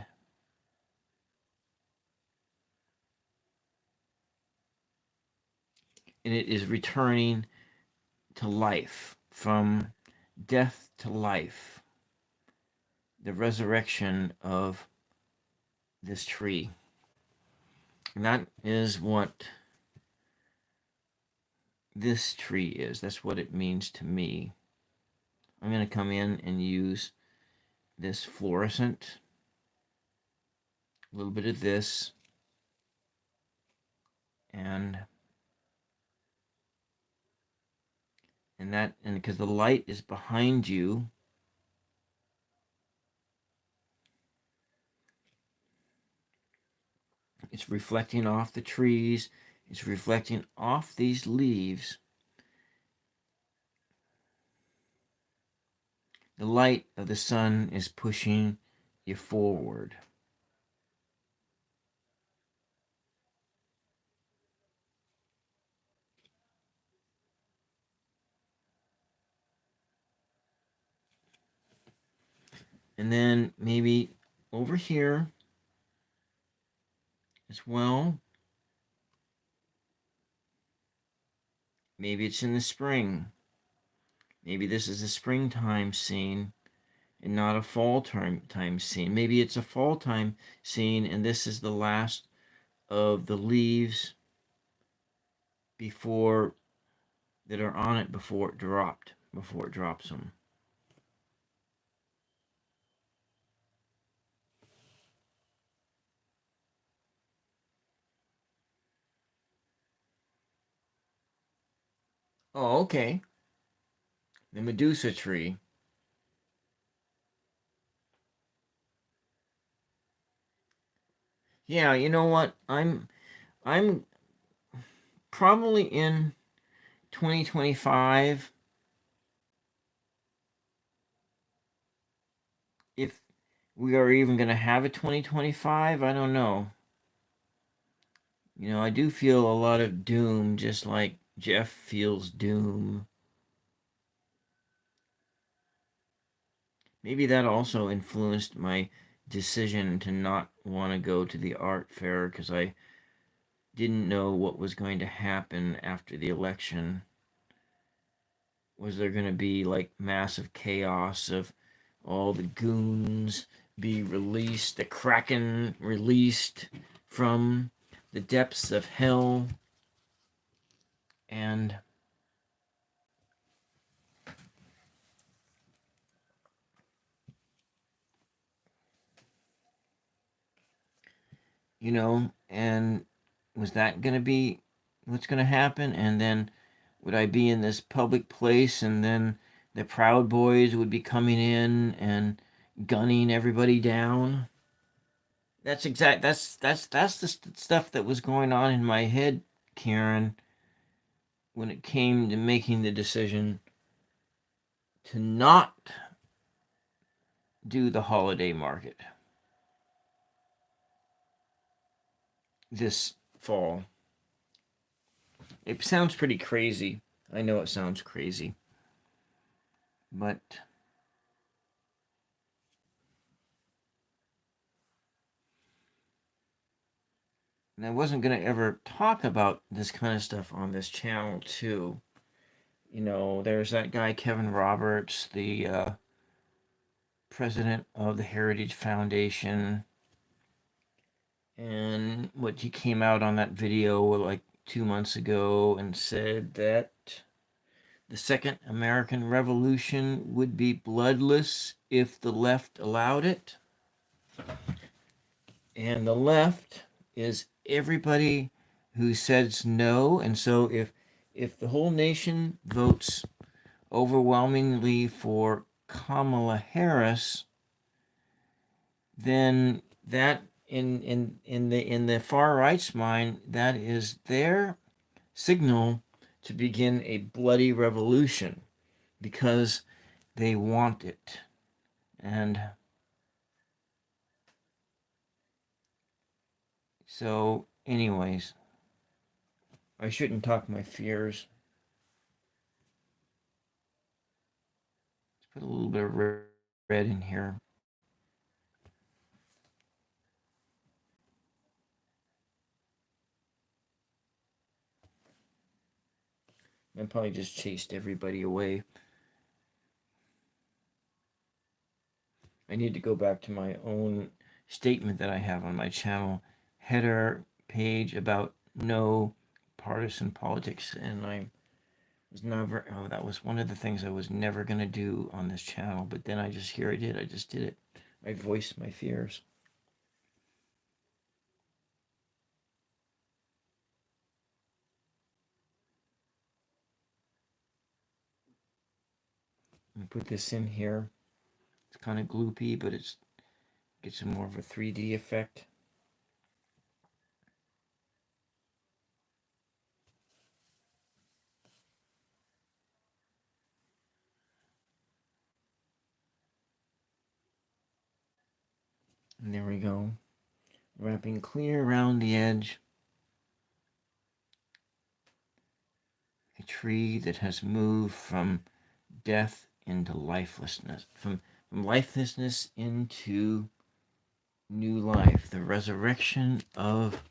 Speaker 1: it is returning to life, from death to life, the resurrection of this tree. And that is what this tree is. That's what it means to me. I'm going to come in and use this fluorescent, a little bit of this, and because the light is behind you, it's reflecting off the trees, it's reflecting off these leaves. The light of the sun is pushing you forward. And then maybe over here as well. Maybe it's in the spring. Maybe this is a springtime scene and not a fall time scene. Maybe it's a fall time scene, and this is the last of the leaves before that are on it before it dropped. before it drops them. Oh, okay. The Medusa tree. Yeah, you know what? I'm probably in 2025, if we are even going to have a 2025, I don't know. You know, I do feel a lot of doom, just like Jeff feels doom. Maybe that also influenced my decision to not want to go to the art fair because I didn't know what was going to happen after the election. Was there going to be like massive chaos of all the goons be released, the Kraken released from the depths of hell? And, you know, and was that going to be what's going to happen? And then would I be in this public place and then the Proud Boys would be coming in and gunning everybody down? That's the stuff that was going on in my head, Karen, when it came to making the decision to not do the holiday market this fall. It sounds pretty crazy. I know it sounds crazy, but I wasn't going to ever talk about this kind of stuff on this channel, too. You know, there's that guy, Kevin Roberts, the president of the Heritage Foundation, and what he came out on that video like 2 months ago and said that the Second American Revolution would be bloodless if the left allowed it. And the left is everybody who says no. And so if the whole nation votes overwhelmingly for Kamala Harris, then that in the far right's mind, that is their signal to begin a bloody revolution because they want it. And so, anyways, I shouldn't talk my fears. Let's put a little bit of red in here. I probably just chased everybody away. I need to go back to my own statement that I have on my channel header page about no partisan politics, and I was never, oh, that was one of the things I was never going to do on this channel, but then I just, here I did, I just did it. I voiced my fears. I'm gonna put this in here. It's kind of gloopy, but it's gets more of a 3D effect. And there we go. Wrapping clear around the edge. A tree that has moved from death into lifelessness, from lifelessness into new life. The resurrection of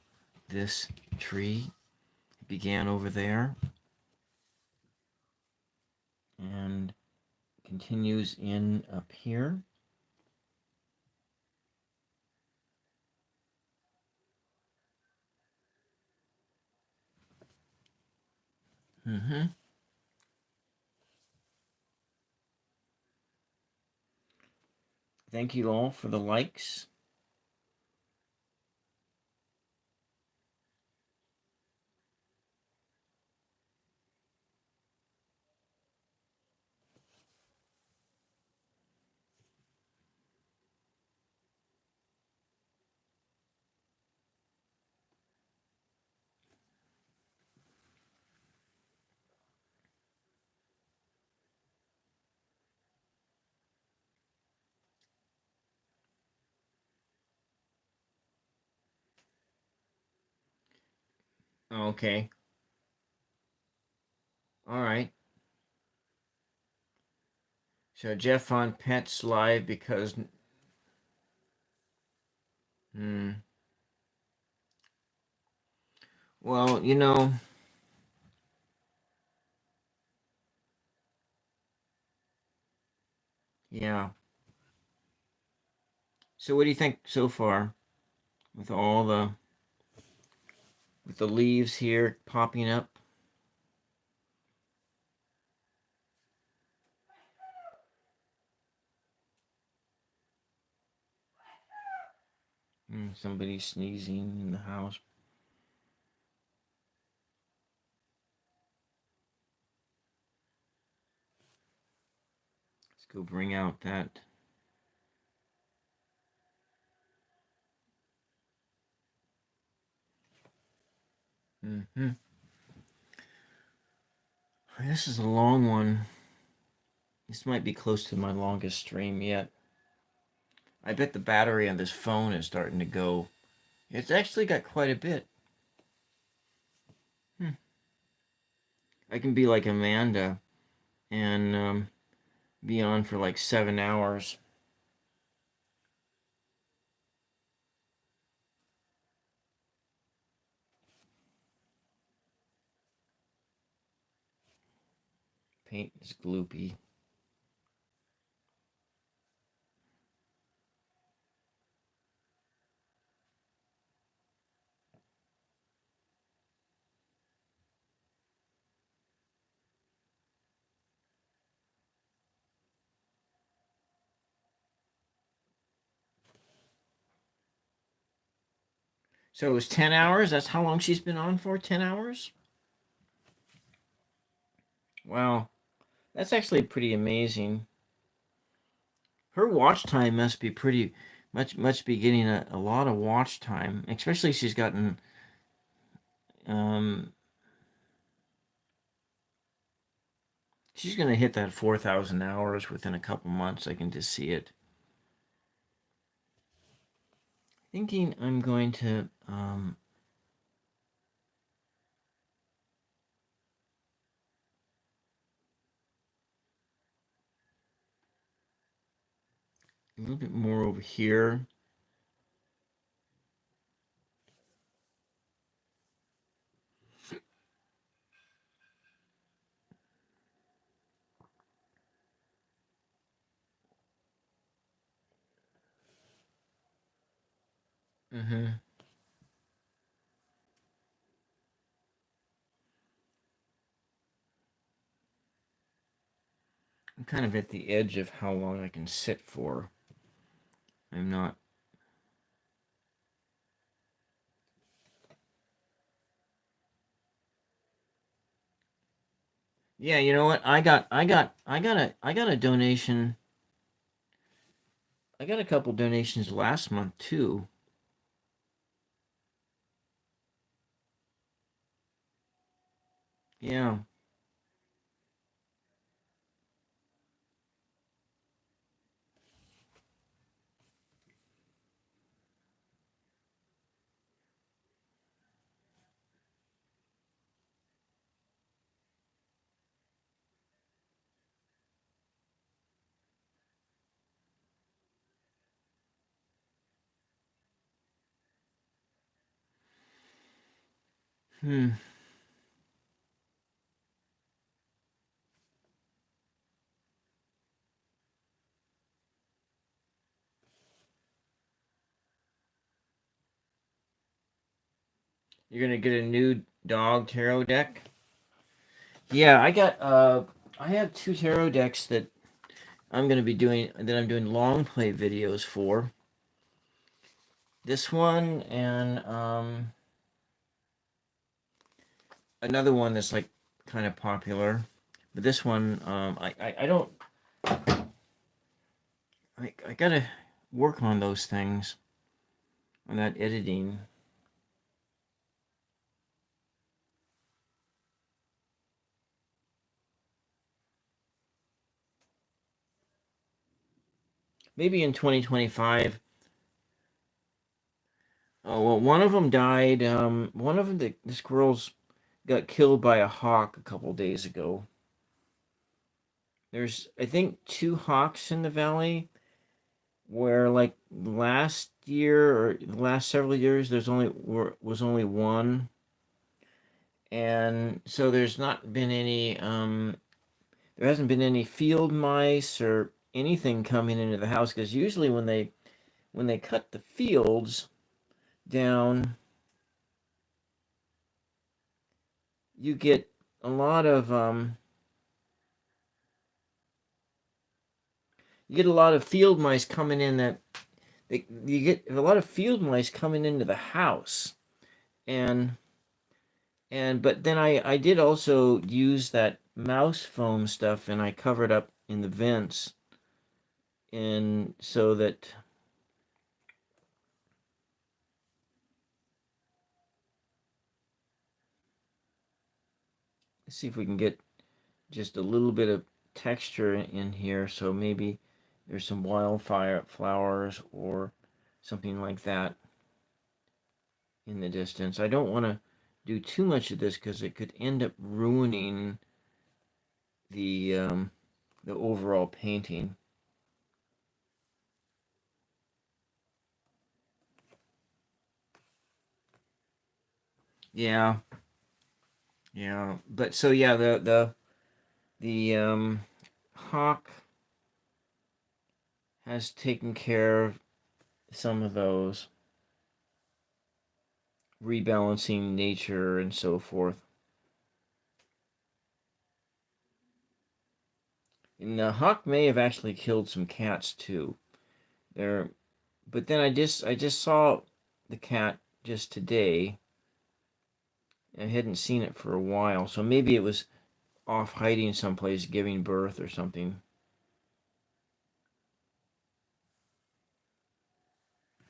Speaker 1: this tree began over there and continues in up here. Mm-hmm. Thank you all for the likes. Okay. All right. So Jeff on Pets Live because hmm, well, yeah. So what do you think so far with all the leaves here popping up? Somebody sneezing in the house. Let's go bring out that. Mm-hmm. This is a long one. This might be close to my longest stream yet. I bet the battery on this phone is starting to go. It's actually got quite a bit. I can be like Amanda and be on for like 7 hours. Paint is gloopy. So it was 10 hours? That's how long she's been on for? 10 hours? Wow. That's actually pretty amazing. Her watch time must be pretty much be getting a lot of watch time. Especially she's gotten um she's gonna hit that 4,000 hours within a couple months. I can just see it. Thinking I'm going to a little bit more over here. Mm-hmm. I'm kind of at the edge of how long I can sit for. I'm not. Yeah, you know what? I got a donation. I got a couple donations last month too. Yeah. Hmm. You're gonna get a new dog tarot deck? Yeah, I have two tarot decks that I'm doing long play videos for. This one and another one that's like kind of popular, but this one I don't I gotta work on those things, on that editing. Maybe in 2025. Oh well, one of them died. One of them, the squirrels got killed by a hawk a couple days ago. There's, I think, two hawks in the valley where, like, last year or the last several years, was only one, and so there hasn't been any field mice or anything coming into the house, because usually when they cut the fields down, you get a lot of field mice coming in, you get a lot of field mice coming into the house. And and but then I did also use that mouse foam stuff, and I covered up in the vents, and so that, let's see if we can get just a little bit of texture in here, so maybe there's some wildfire flowers or something like that in the distance. I don't want to do too much of this because it could end up ruining the overall painting. Yeah, yeah. But so yeah, the hawk has taken care of some of those, rebalancing nature and so forth. And the hawk may have actually killed some cats too. There, but then I just saw the cat just today. I hadn't seen it for a while, so maybe it was off hiding someplace, giving birth or something.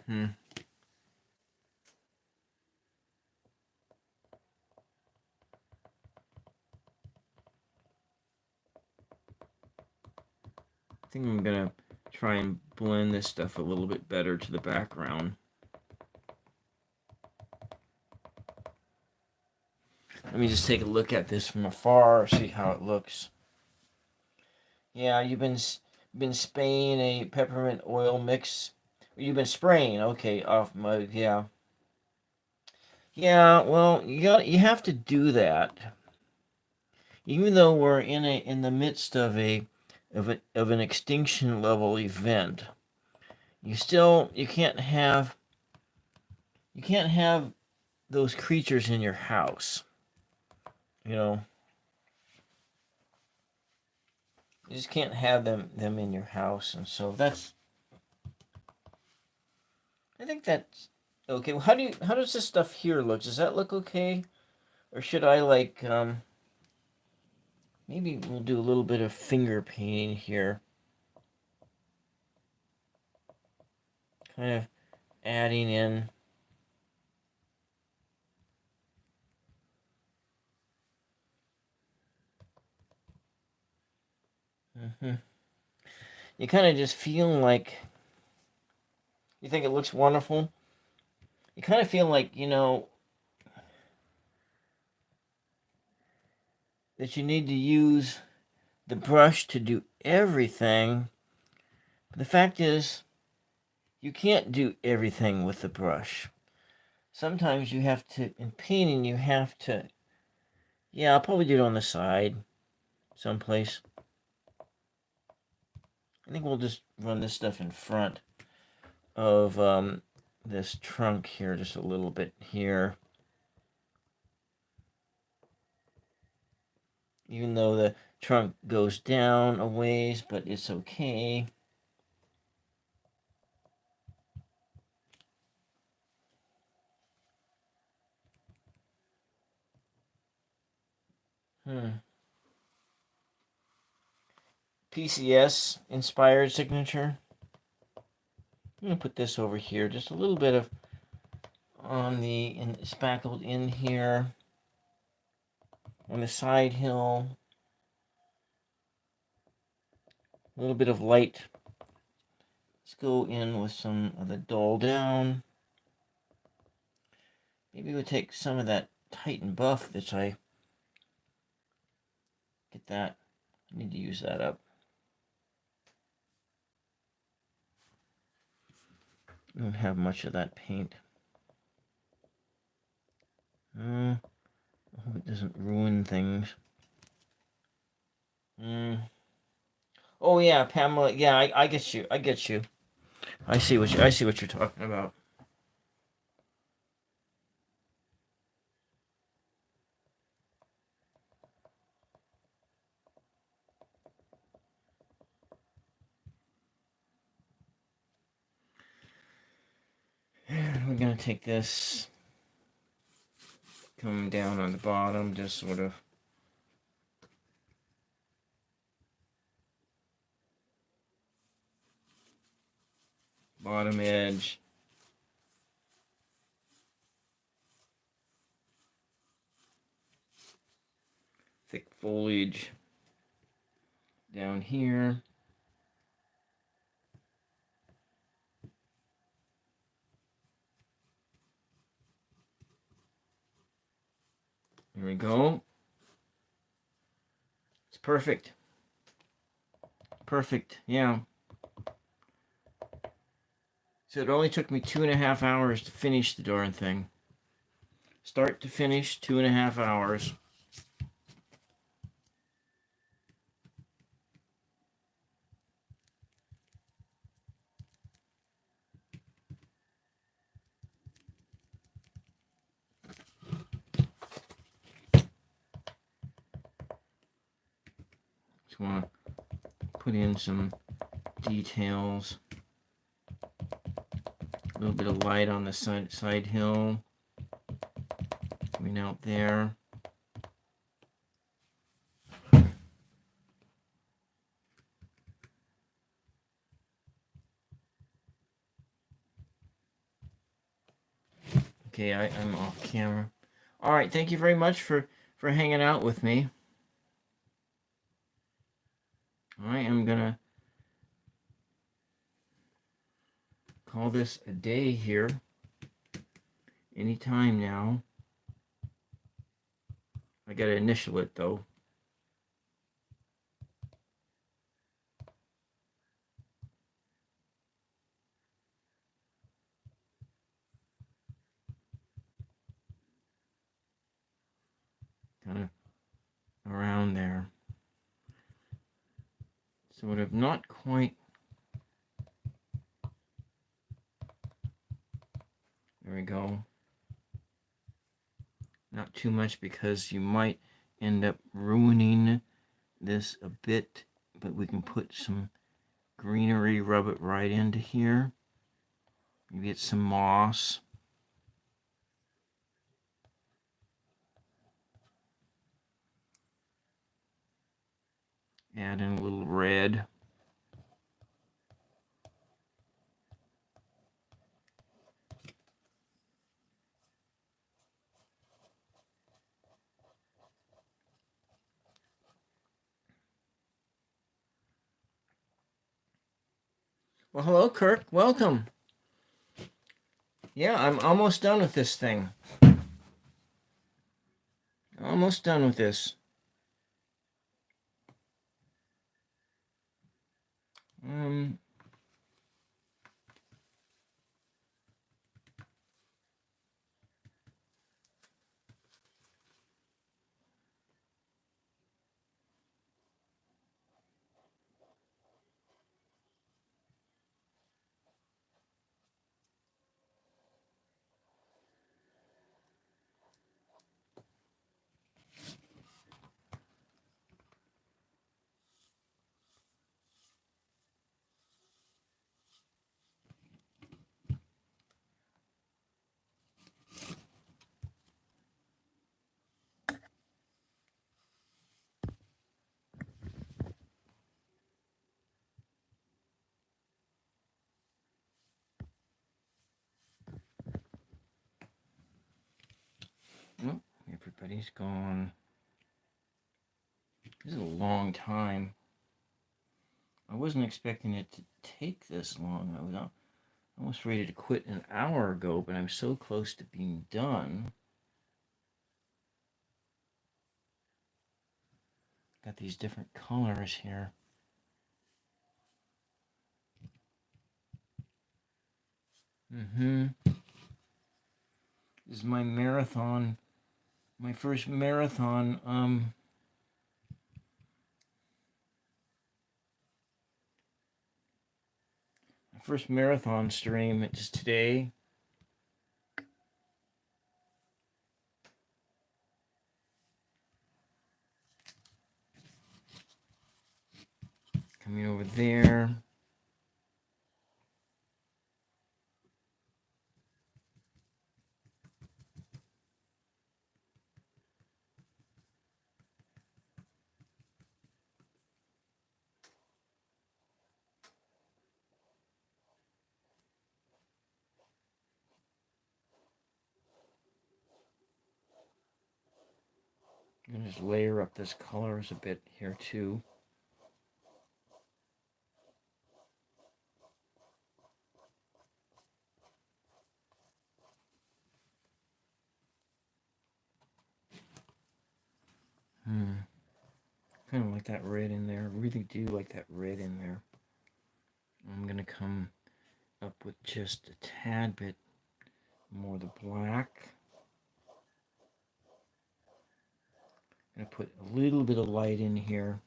Speaker 1: Hmm. I think I'm gonna try and blend this stuff a little bit better to the background. Let me just take a look at this from afar, see how it looks. Yeah, been spraying a peppermint oil mix. You've been spraying, okay, off my, yeah. Yeah, well, you have to do that. Even though we're in the midst of an extinction level event, you can't have those creatures in your house. You know, you just can't have them in your house, and so that's, I think that's okay. Well, how does this stuff here look? Does that look okay, or should I, like, maybe we'll do a little bit of finger painting here, kind of adding in. Hmm. You kind of just feel like, you think it looks wonderful. You kind of feel like, that you need to use the brush to do everything. But the fact is, you can't do everything with the brush. Sometimes you have to, in painting, you have to, yeah, I'll probably do it on the side someplace. I think we'll just run this stuff in front of this trunk here, just a little bit here. Even though the Trunk goes down a ways, but it's okay. PCS inspired signature. I'm going to put this over here. Just a little bit of on the spackled in here on the side hill. A little bit of light. Let's go in with some of the dull down. Maybe we'll take some of that Titan buff that I get that. I need to use that up. I don't have much of that paint. I hope it doesn't ruin things. Oh yeah, Pamela. Yeah, I get you. I get you. I see what you're talking about. And we're gonna take this, come down on the bottom, just sort of. Bottom edge. Thick foliage down here. There we go. It's perfect. Perfect, yeah. So it only took me 2.5 hours to finish the darn thing. Start to finish, 2.5 hours. Just want to put in some details. A little bit of light on the side hill. Coming out there. Okay, I'm off camera. All right, thank you very much for hanging out with me. I am gonna call this a day here. Anytime now. I gotta initial it though. Kind of around there. Sort of not quite. There we go. Not too much because you might end up ruining this a bit, but we can put some greenery, rub it right into here. Maybe it's some moss. Add in a little red. Well, hello, Kirk. Welcome. Yeah, I'm almost done with this thing. Almost done with this. Oh, everybody's gone. This is a long time. I wasn't expecting it to take this long. I was almost ready to quit an hour ago, but I'm so close to being done. Got these different colors here. This is my marathon, my first marathon. My first marathon stream. It's today. Coming over there. I'm going to just layer up this colors a bit here too. Kind of like that red in there. Really do like that red in there. I'm going to come up with just a tad bit more the black. I'm going to put a little bit of light in here.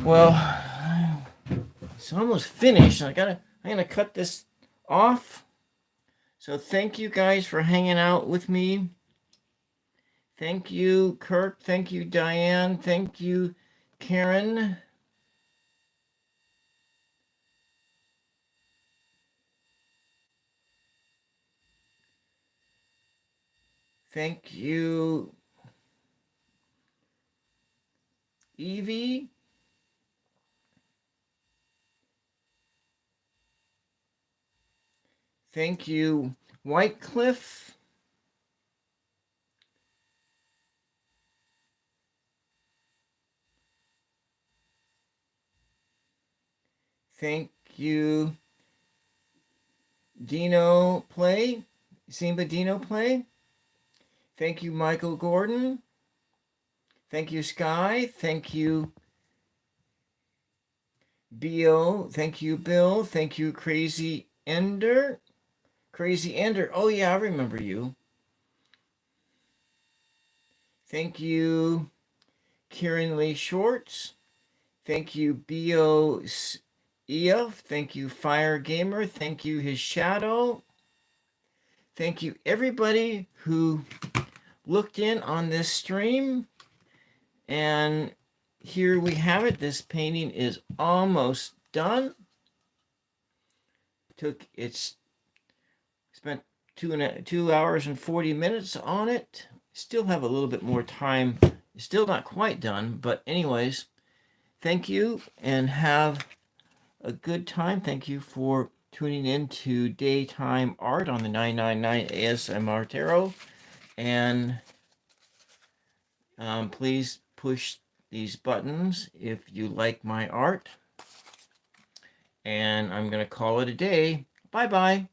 Speaker 1: Well, it's almost finished. I'm gonna cut this off. So thank you guys for hanging out with me. Thank you, Kirk. Thank you, Diane. Thank you, Karen. Thank you, Evie. Thank you, Whitecliff. Thank you, Dino Play. Simba Dino Play. Thank you, Michael Gordon. Thank you, Sky. Thank you, Bo. Thank you, Bill. Thank you, Crazy Ender. Crazy Ender. Oh, yeah, I remember you. Thank you, Kieran Lee Shorts. Thank you, Bo EF. Thank you, Fire Gamer. Thank you, His Shadow. Thank you, everybody who looked in on this stream. And here we have it. This painting is almost done. Spent 2 hours and 40 minutes on it. Still have a little bit more time. Still not quite done, but anyways, thank you and have a good time. Thank you for tuning in to Daytime Art on the 999 ASMR Tarot. And please push these buttons if you like my art. And I'm going to call it a day. Bye-bye.